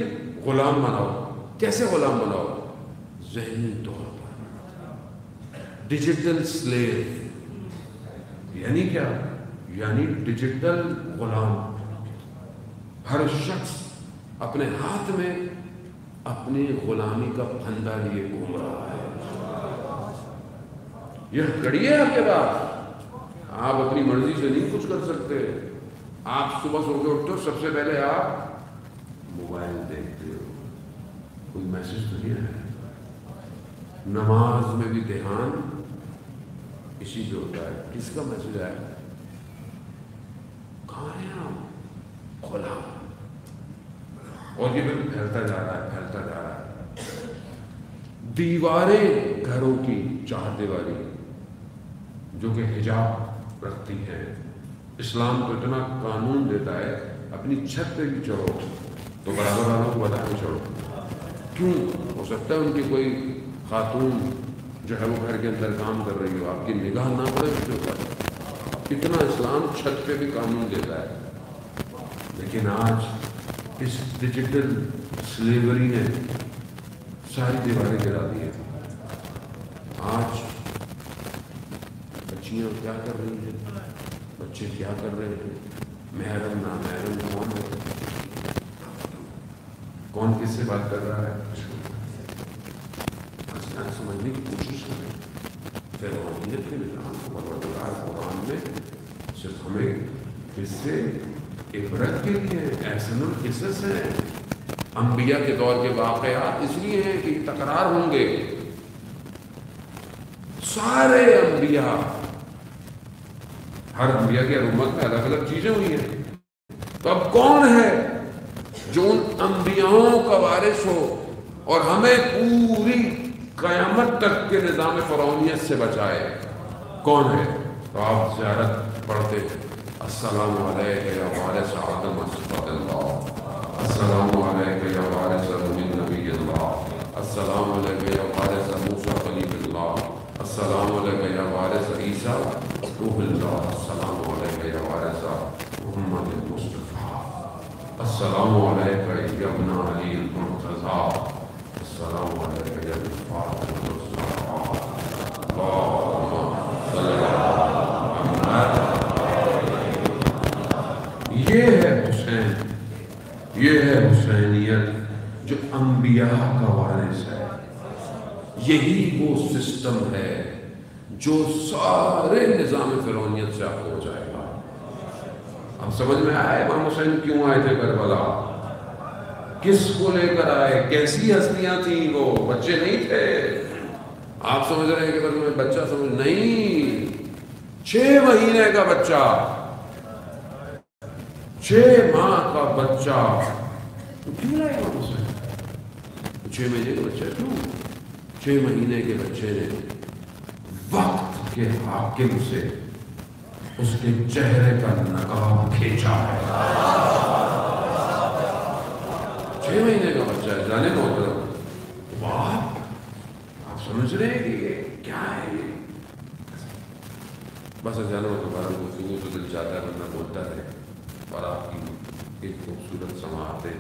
غلام بناؤ. کیسے غلام بناؤ؟ ذہنی طور پر ڈیجیٹل سلیو. یعنی کیا؟ یعنی ڈیجیٹل غلام. ہر شخص اپنے ہاتھ میں اپنی غلامی کا پھندا لیے گھوم رہا ہے. یہ گھڑی ہے آپ کے پاس, آپ اپنی مرضی سے نہیں کچھ کر سکتے. آپ صبح سو کے اٹھتے ہو, سب سے پہلے آپ موبائل دیکھتے ہو, کوئی میسج تو نہیں ہے. نماز میں بھی دھیان اسی پہ ہوتا ہے, کس کا میسج آیا, کہاں ہیں آپ, غلام. اور یہ بھی پھیلتا جا رہا ہے. دیواریں گھروں کی چار دیواری جو کہ حجاب رکھتی ہیں. اسلام تو اتنا قانون دیتا ہے, اپنی چھت پہ بھی چڑھو تو برابر والوں کو بتا کے چڑھو. کیوں؟ ہو سکتا ہے ان کی کوئی خاتون جو ہے وہ گھر کے اندر کام کر رہی ہو, آپ کی نگاہ نہ پڑے اس کے اوپر. اتنا اسلام چھت پہ بھی قانون دیتا ہے. لیکن آج اس ڈیجیٹل سلیوری نے ساری دیواریں گرا دی ہیں. آج بچیاں کیا کر رہی ہیں, بچے کیا کر رہے ہیں, محرم نامحرم کون ہے, کون کس سے بات کر رہا ہے, سمجھنے کی کوشش کریں. فرعونیت کے نظام کو پروردگار قرآن میں صرف ہمیں قصے عبرت کے لیے احسن القصص ہیں. انبیاء کے دور کے واقعات اس لیے ہیں کہ تکرار ہوں گے. سارے انبیاء, ہر انبیاء کی امت میں الگ الگ چیزیں ہوئی ہیں. تو اب کون ہے جو ان انبیاءوں کا وارث ہو اور ہمیں پوری قیامت تک کے نظام فرعونیت سے بچائے؟ کون ہے؟ تو آپ زیارت پڑھتے ہیں, السلام علیکم یا وارث آدم صفات اللہ, السلام علیکم یا وارث نبی اللہ, السلام علیکم یا وارث موسیٰ کلیم اللہ, السلام علیکم یا وارث عیسیٰ روح اللہ, السلام علیکم یا وارث محمد مصطفیٰ, السلام علیکم یا ابن علی المرتضیٰ, السلام علیکم یا ابن فاطمہ الزہرا. اللہم صلی اللہ. یہ ہے حسین, یہ ہے حسینیت جو انبیاء کا وارث ہے. یہی وہ سسٹم ہے جو سارے نظام فرعونیت سے آپ ہو جائے گا. اب سمجھ میں آئے امام حسین کیوں آئے تھے کربلا, کس کو لے کر آئے, کیسی ہستیاں تھیں وہ, بچے نہیں تھے. آپ سمجھ رہے ہیں کہ بس میں بچہ سمجھ نہیں, 6 مہینے کا بچہ, 6 ماہ کا بچہ. تو کیوں لائے امام حسین 6 مہینے کا بچہ کیوں؟ 6 مہینے کے بچے نے وقت کے حاکم سے اس کے چہرے کا نقاب کھینچا ہے. 6 مہینے کا بچہ ہے, جانے محترم. آپ سمجھ رہے ہیں کہ یہ کیا ہے؟ یہ بس جانا ہو دوبارہ گفتگو تو دل چاہتا ہے بندہ بولتا ہے اور آپ کی ایک خوبصورت سماعت ہے،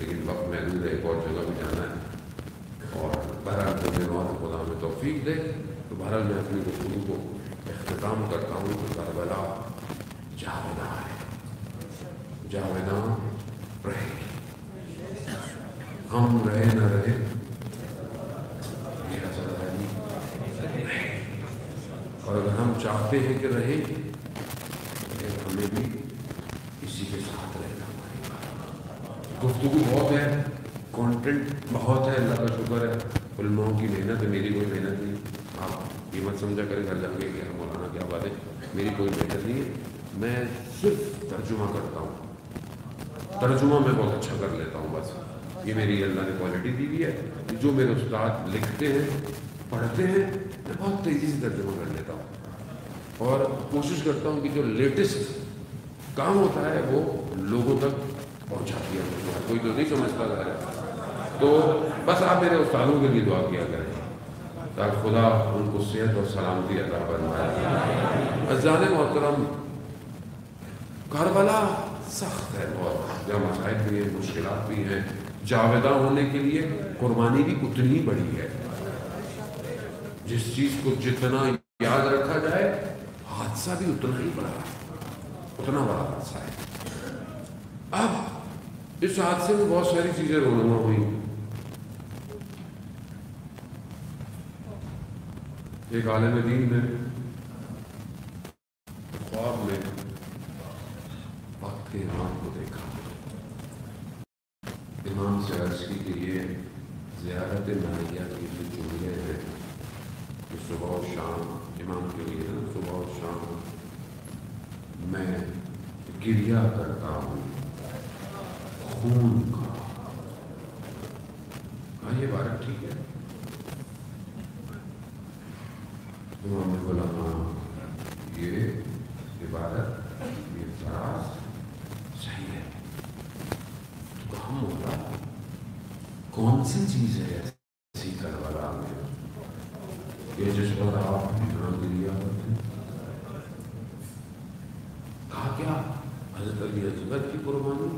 لیکن وقت محدود ہے، ایک اور جگہ بھی جانا ہے، اور بہرحال مجھے اور خدا میں توفیق دے تو بہرحال میں اپنی گفتگو کو اختتام کرتا ہوں کہ کربلا جاویداں ہے، جاویداں رہے گی، ہم رہے نہ رہے میرا ذرا رہے، اور اگر ہم چاہتے ہیں کہ رہے پھر ہمیں بھی اسی کے ساتھ رہنا پڑے گا۔ گفتگو بہت ہے، کانٹینٹ بہت ہے، اللہ کا شکر ہے، علماؤں کی محنت ہے، میری کوئی محنت نہیں، آپ یہ مت سمجھا کریں گھر جا کے کہ مولانا کیا بات ہے، میری کوئی محنت نہیں ہے، میں صرف ترجمہ کرتا ہوں، ترجمہ میں بہت اچھا کر لیتا ہوں، بس یہ میری اللہ نے کوالٹی دی ہوئی ہے، جو میرے استاد لکھتے ہیں پڑھتے ہیں میں بہت تیزی سے ترجمہ کر لیتا ہوں، اور کوشش کرتا ہوں کہ جو لیٹسٹ کام ہوتا ہے وہ لوگوں تک پہنچا دیا جائے، کوئی تو نہیں سمجھتا ہے، تو بس آپ میرے استادوں کے لیے دعا کیا کریں تاکہ خدا ان کو صحت اور سلامتی عطا فرمائے۔ عزیزان محترم، کربلا سخت ہے بہت، جہاں مسائل بھی ہیں، مشکلات بھی ہیں، جاویداں ہونے کے لیے قربانی بھی اتنی بڑی ہے، جس چیز کو جتنا یاد رکھا جائے حادثہ بھی اتنا ہی بڑا ہے، اتنا بڑا حادثہ ہے۔ اب اس حادثے میں بہت ساری چیزیں رونما ہوئی، ایک عالم دین نے خواب میں وقت کے امام کو دیکھا، امام سے عرض کی کہ یہ زیارت ماہیہ کے جو جملے ہیں کہ صبح و شام امام کے لیے نا، صبح و شام میں گریہ کرتا ہوں خون کا، کہا یہ بات ٹھیک ہے؟ امام نے بولا ہاں یہ عبادت، یہ فراز صحیح ہے، تو کہا مولا کون سی چیز ہے ایسی کربلا میں یہ جس پر آپ اتنا گریہ کرتے ہیں؟ کہا کیا حضرت علی اکبر کی قربانی؟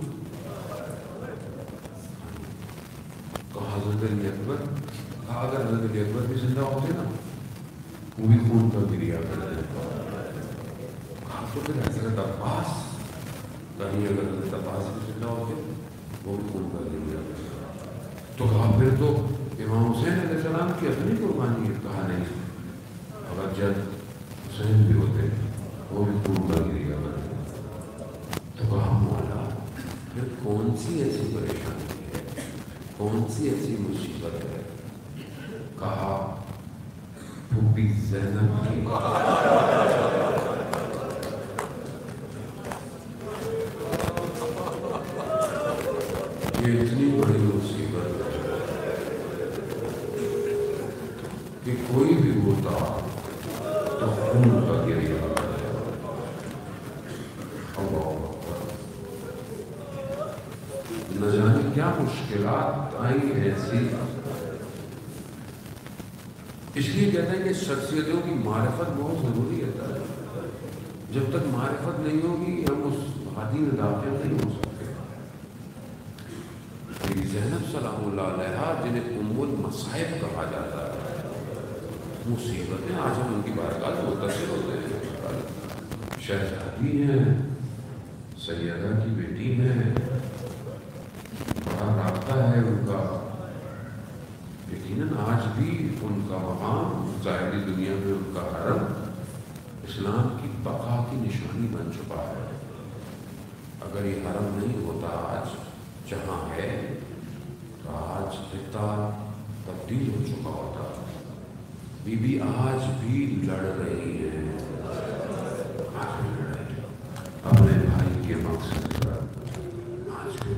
کہا حضرت علی اکبر، کہا اگر حضرت علی اکبر بھی زندہ ہوتے نا وہ بھی خون کا گریہ کرتے ہیں، کہا تو پھر حضرت عباس، کہیں اگر حضرت عباس بھی زندہ ہوتے وہ بھی خون کا گریہ کرتے، تو کہا پھر تو امام حسین علیہ السلام کی اپنی قربانی ہے؟ کہا نہیں، اگر جد حسین بھی ہوتے وہ بھی خون کا گریہ کرتے، تو کہا مولا پھر کون سی ایسی پریشانی ہے، کون سی ایسی مصیبت ہے؟ کہا پھوپھی زینب کی، یہ اتنی بڑی مصیبت ہے کہ کوئی بھی ہوتا تو خون کا گریہ کرتا۔ اللہ اکبر، نہ جانے کیا مشکلات آئی ایسی، اس لیے کہتے ہیں کہ شخصیتوں کی معرفت بہت ضروری ہے، جب تک معرفت نہیں ہوگی ہم اس وادی میں داخل نہیں ہو سکتے۔ زینب سلام اللہ علیہا جنہیں ام المصائب کہا جاتا ہے، مصیبتیں آج ہم ان کی بارگاہ میں متصل ہوتے ہیں، شہزادی ہیں، سیدہ کی بیٹی ہیں، بڑا رابطہ ہے ان کا، یقیناً آج بھی ان کا مقام ظاہری دنیا میں ان کا حرم اسلام کی بقا کی نشانی بن چکا ہے۔ اگر یہ حرم نہیں ہوتا آج جہاں ہے تو آج خطہ تبدیل ہو چکا ہوتا۔ بی بی آج بھی لڑ رہی ہے، آج بھی لڑ رہی ہے اپنے بھائی کے مقصد پر، آج بھی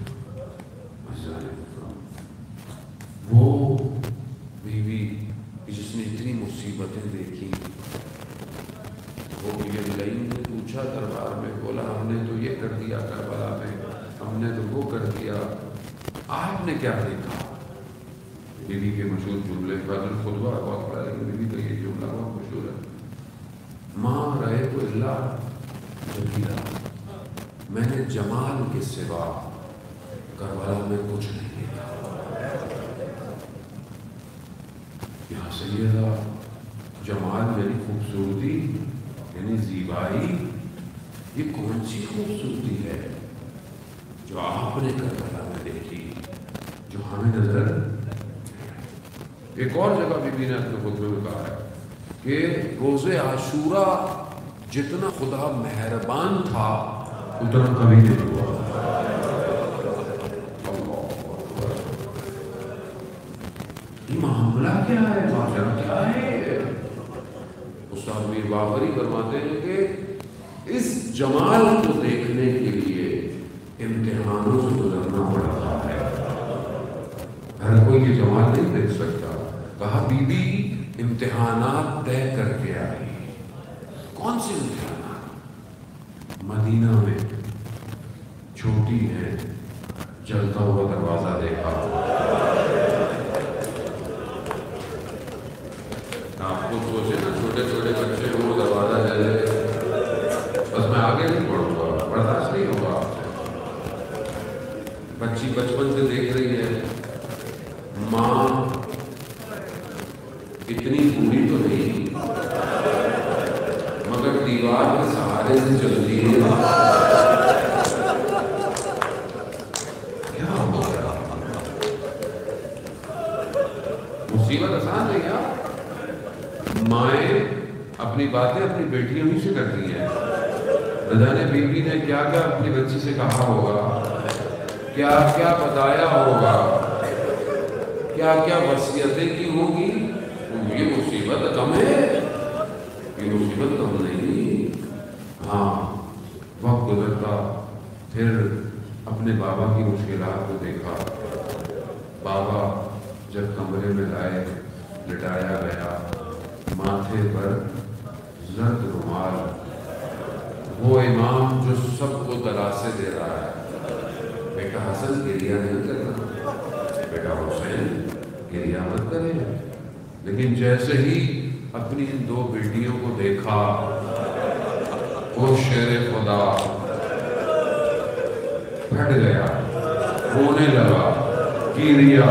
وہ بیوی جس نے اتنی مصیبتیں دیکھی، وہ یلین نے پوچھا دربار میں، بولا ہم نے تو یہ کر دیا کربلا میں، ہم نے تو وہ کر دیا، آپ نے کیا دیکھا؟ بیوی کے مشہور جملے کا خطبہ بہت بڑا، لیکن بیوی کا یہ جملہ بہت مشہور ہے، ماں رہے تو اللہ جبیرہ، میں نے جمال کے سوا کربلا میں کچھ نہیں دیکھا. یا سیدہ جمال یعنی خوبصورتی یعنی زیبائی، یہ کون سی خوبصورتی ہے جو آپ نے کربلا میں دیکھی جو ہمیں نظر؟ ایک اور جگہ بی بی نے اپنے خطبے میں کہا ہے کہ روز عاشورہ جتنا خدا مہربان تھا اتنا کبھی نہیں ہوا. یہ معاملہ کیا ہے، ماجرا کیا ہے؟ استاد میر باقری فرماتے ہیں کہ اس جمال کو دیکھنے کے لیے امتحانوں سے گزرنا پڑتا ہے. ہر کوئی یہ جمال نہیں دیکھ سکتا. کہا بی بی امتحانات طے کر کے آئی. کون سی امتحانات؟ مدینہ میں چھوٹی ہے، جلتا ہوا دروازہ دیکھا. آپ خود سوچے نا، چھوٹے چھوٹے بچے وہ دروازہ جلے، بس میں آگے نہیں بڑھوں گا، برداشت نہیں ہوگا آپ سے. بچی بچپن سے دیکھ رہی ہے ماں اتنی بری تو نہیں مگر دیوار کے سہارے سے چلتی ہے. کیا ہو گیا؟ مصیبت آسان نہیں ہے. مائیں اپنی باتیں اپنی بیٹیوں ہی سے کرتی ہیں. رضا نے بی بی نے کیا کیا اپنی بچی سے کہا ہوگا، کیا کیا بتایا ہوگا، کیا کیا وصیتیں کی ہوگی. یہ مصیبت کم ہے، یہ مصیبت کم نہیں. ہاں وقت گزرتا پھر اپنے بابا کی مشکلات کو دیکھا. بابا جب کمرے میں آئے، لٹایا گیا، ماتھے پر زرد رومال، وہ امام جو سب کو دلاسے دے رہا ہے، بیٹا حسن گریہ نہیں کرنا، بیٹا حسین گریہ مت کرے. لیکن جیسے ہی اپنی ان دو بیٹیوں کو دیکھا وہ شیر خدا پھٹ گیا، رونے لگا. گریا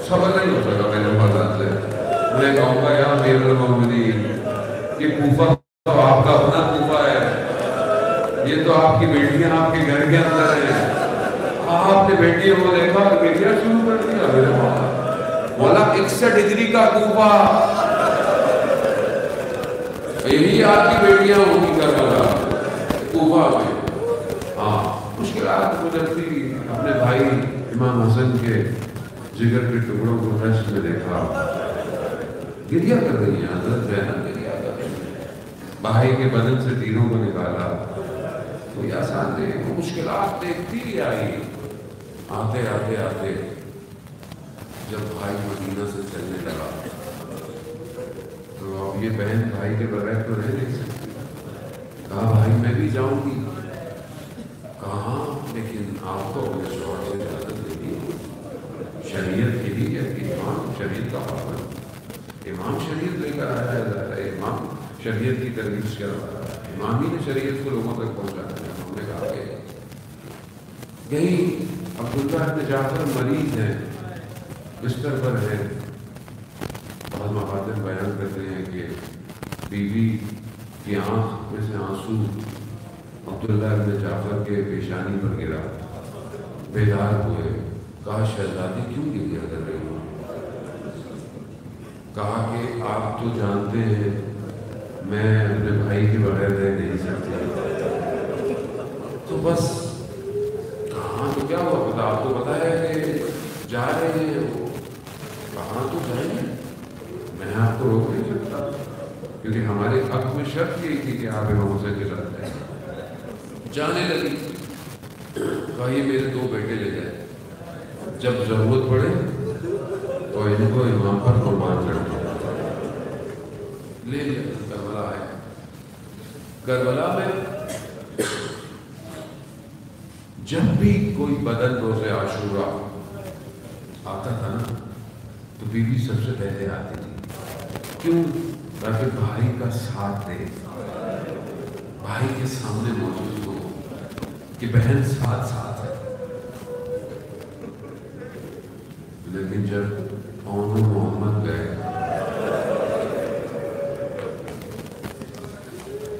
صبر نہیں ہو سکا میرے حضرت سے. میں کہوں گا یا امیر المومنین، یہ کوفہ تو آپ کا اپنا کوفہ ہے، یہ تو آپ کی بیٹیاں آپ کے گھر کے اندر ہیں. آپ نے بیٹیوں کو دیکھا گریا شروع کر دیا. میرے مولا 61 ڈگری کا کوفہ، یہی آپ کی بیٹیاں ہوں گی کربلا کوفہ میں. ہاں مشکلات گزرتی. اپنے بھائی امام حسن کے جگر کے ٹکڑوں کو رشک میں دیکھا، گریہ کر رہی ہیں حضرت بہن، گریہ کر رہی ہیں. بھائی کے بدن سے تیروں کو نکالا. کوئی آسان نہیں، وہ مشکلات دیکھتی ہی آئی. آتے آتے آتے جب بھائی مدینہ سے چلنے لگا تو اب یہ بہن بھائی کے بغیر تو رہ نہیں سکتی. کہا بھائی میں بھی جاؤں گی. کہاں؟ لیکن آپ کو اپنے شوہر سے اجازت دینی ہے. شریعت یہی ہے کہ امام شریعت کا پابند، امام شریعت لے کر آیا جاتا ہے، امام شریعت کی ترویج کر رہا ہے، امام ہی نے شریعت کو لوگوں تک پہنچانا ہے. ہم نے کہا کہ یہی عبداللہ ابن جعفر مریض ہیں، بستر پر ہے. بعض مفاتن بیان کرتے ہیں کہ بی بی کی آنکھ میں سے آنسو عبداللہ ابن جعفر کے پیشانی پر گرا. بیدار ہوئے. کہا شہزادی کیوں گریہ کر رہی ہوں؟ کہا کہ آپ تو جانتے ہیں میں اپنے بھائی کے بغیر رہ نہیں سکتی. تو بس کہاں تو کیا ہوا پتا، آپ کو پتا ہے کہ جا رہے ہیں وہ. کہاں تو جائیں، میں آپ کو روک نہیں سکتا کیونکہ ہمارے حق میں شرط یہی تھی کہ آپ امام حسین کے ساتھ جائیں. جانے لگی. کہا یہ میرے 2 بیٹے لے جائیں، جب ضرورت پڑے تو ان کو امام پر قربان کر دیں. لے لیا. کربلا ہے. کربلا میں جب بھی کوئی بدن روز عاشورہ آتا تھا نا تو بی بی سب سے پہلے آتی تھی. کیوں؟ تاکہ بھائی کا ساتھ دے، بھائی کے سامنے موجود ہو. کہ بہن ساتھ ساتھ ہے. لیکن جب محمد گئے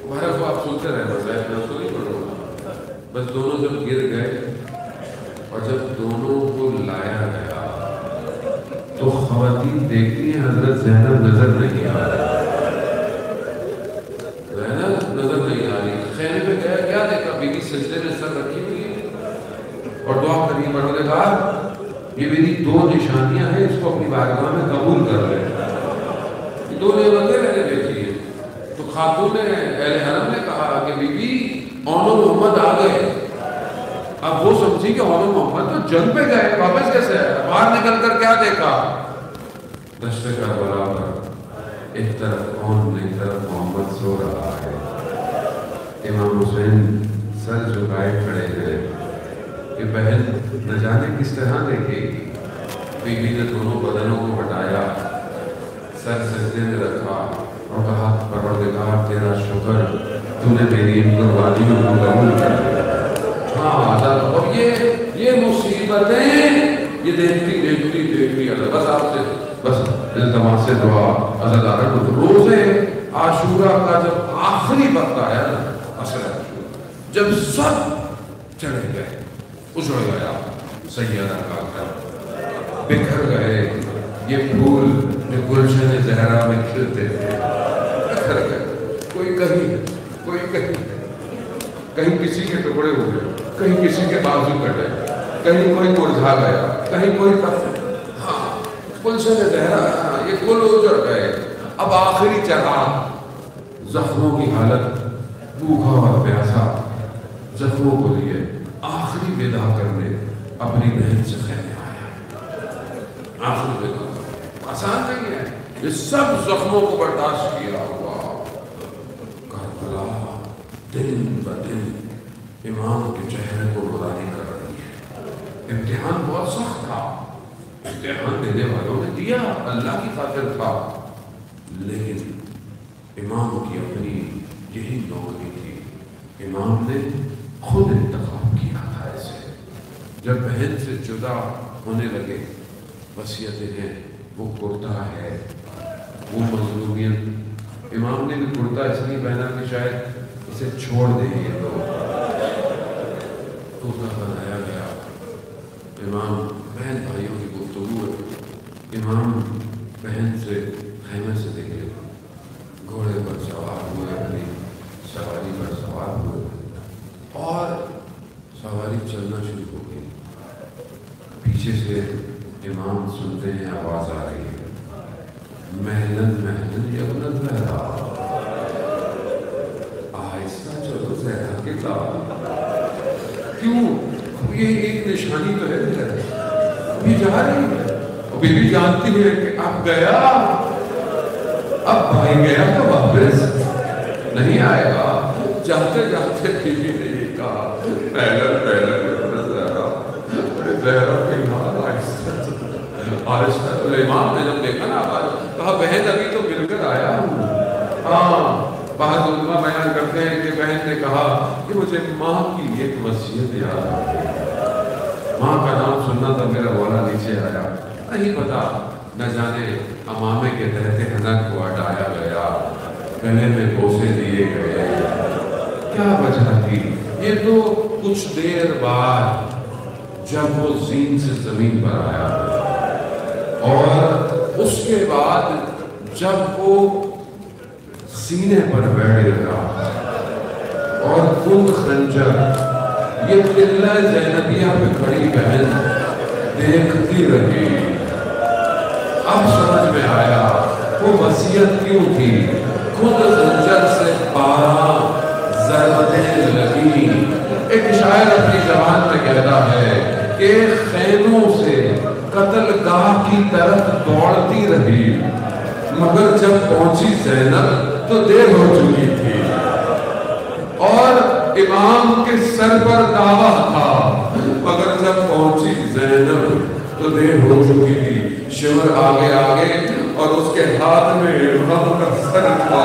ہمارا کو آپ سنتے رہے میں تو نہیں پڑھوں گا. بس دونوں جب گر گئے اور جب دونوں کو لایا گیا تو خواتین دیکھتی ہیں حضرت زینب نظر نہیں آ رہی. زینب نظر نہیں آ رہی. خیمے میں گیا کیا دیکھا بی بی سجدے میں سر رکھی ہوئی ہے اور دعا کری. انہوں نے کہا یہ میری 2 نشانیاں ہیں, اس کو اپنی بارگاہ میں قبول کر لیں. 2 نعمتیں میں نے دیکھی ہیں. تو خاتون اہل حرم نے کہا کہ بی بی اون محمد آ گئے. اب وہ سمجھی کہ اون محمد تو جنگ پہ گئے, واپس کیسے ہے؟ باہر نکل کر کیا دیکھا؟ دشت کربلا پر ایک طرف اون ایک طرف محمد سو رہا ہے. امام حسین سر جھکائے کھڑے ہیں کہ بہن نہ جانے کس طرح دیکھے گی. بی بی نے دونوں بدنوں کو ہٹایا, سر سجدے میں رکھا اور کہا پروردگار تیرا شکر, تو نے میری ان قربانیوں کو قبول کر لیا. ہاں اور یہ مصیبتیں یہ دیکھتی اللہ. بس آپ سے بس التماس سے دعا عزادارہ کو. روزے عاشورہ کا جب آخری وقت آیا نا, عصر عاشورہ, جب سب چلے گئے, اجڑ گیا سیدہ کا گھر, بکھر گئے یہ پھول جو گلشن زہرا میں کھلتے تھے, بکھر گئے. کوئی کہیں کہیں کسی کے ٹکڑے ہو گئے, کہیں کسی کے بازو کٹے, کہیں کوئی مرجھا گیا, کہیں کوئی ہاں گلشن زہرا یہ گل اجڑ گئے. اب آخری چراغ زخموں کی حالت, بھوکا اور پیاسا زخموں کو لیے آخری ودا کرنے اپنی بہن سے خیمے آیا. آخری ودا آسان نہیں ہے, یہ سب زخموں کو برداشت کیا ہوا. کربلا دن بدن امام کے چہرے کو نورانی کر رہی ہے. امتحان بہت سخت تھا, امتحان دینے والوں نے دیا, اللہ کی خاطر تھا, لیکن امام کی اپنی یہی نوکری تھی. امام نے خود انتخاب کیا تھا اسے. جب بہن سے جدا ہونے لگے, وصیتیں ہیں, وہ کرتا ہے, وہ مظلومیت. امام نے بھی کرتا اس لیے پہنا کہ شاید اسے چھوڑ دیں یہ لوگ. کرتا بنایا گیا. امام بہن بھائیوں کی گفتگو ہے. امام بہن سے خیمے سے نکلے, گھوڑے پر سوار ہوئے, اپنی سواری پر سوار ہوئے اور سواری چلنا شروع ہو گئی. پیچھے سے امام سنتے ہیں آواز آ رہی ہے, محلن محلن یبنت زہرا, آہستہ چلو زہرا کے ساتھ. کیوں؟ یہ ایک نشانی تو ہے, یہ جا رہی ہے. اور بیوی جانتی ہے کہ اب گیا, اب بھائی گیا تو واپس نہیں آئے گا. جاتے جاتے بیوی نے یہ کہا, پہلے زہرا کے نام آہستہ. امام نے جب دیکھا نا کہا بہن ابھی تو مل کر آیا ہوں. ہاں بعض علماء بیان کرتے ہیں کہ بہن نے کہا کہ مجھے ماں کی ایک وصیت یاد آ گئی, ماں کا نام سننا تھا, میرا مولا نیچے آیا. نہیں پتا, نہ جانے امامے کے تحت حنک کو ہٹایا گیا, گلے میں بوسے دیے گئے, کیا وجہ تھی؟ یہ تو کچھ دیر بعد جب وہ زین سے زمین پر آیا اور اس کے بعد جب وہ سینے پر بیٹھ گیا اور خود خنجر یہ قلعہ زینبیہ پہ کھڑی بہن دیکھتی رہی. اب سمجھ میں آیا وہ وصیت کیوں تھی. خود خنجر سے 12 ضربتیں لگی. ایک شاعر اپنی زبان میں کہتا ہے کہ خیموں سے قتل گاہ کی طرف دوڑتی رہی, مگر جب پہنچی زینب تو دیر ہو چکی تھی. اور امام کے سر پر دعویٰ تھا, مگر جب پہنچی زینب تو دیر ہو چکی تھی. شمر آگے آگے اور اس کے ہاتھ میں امام کا سر تھا.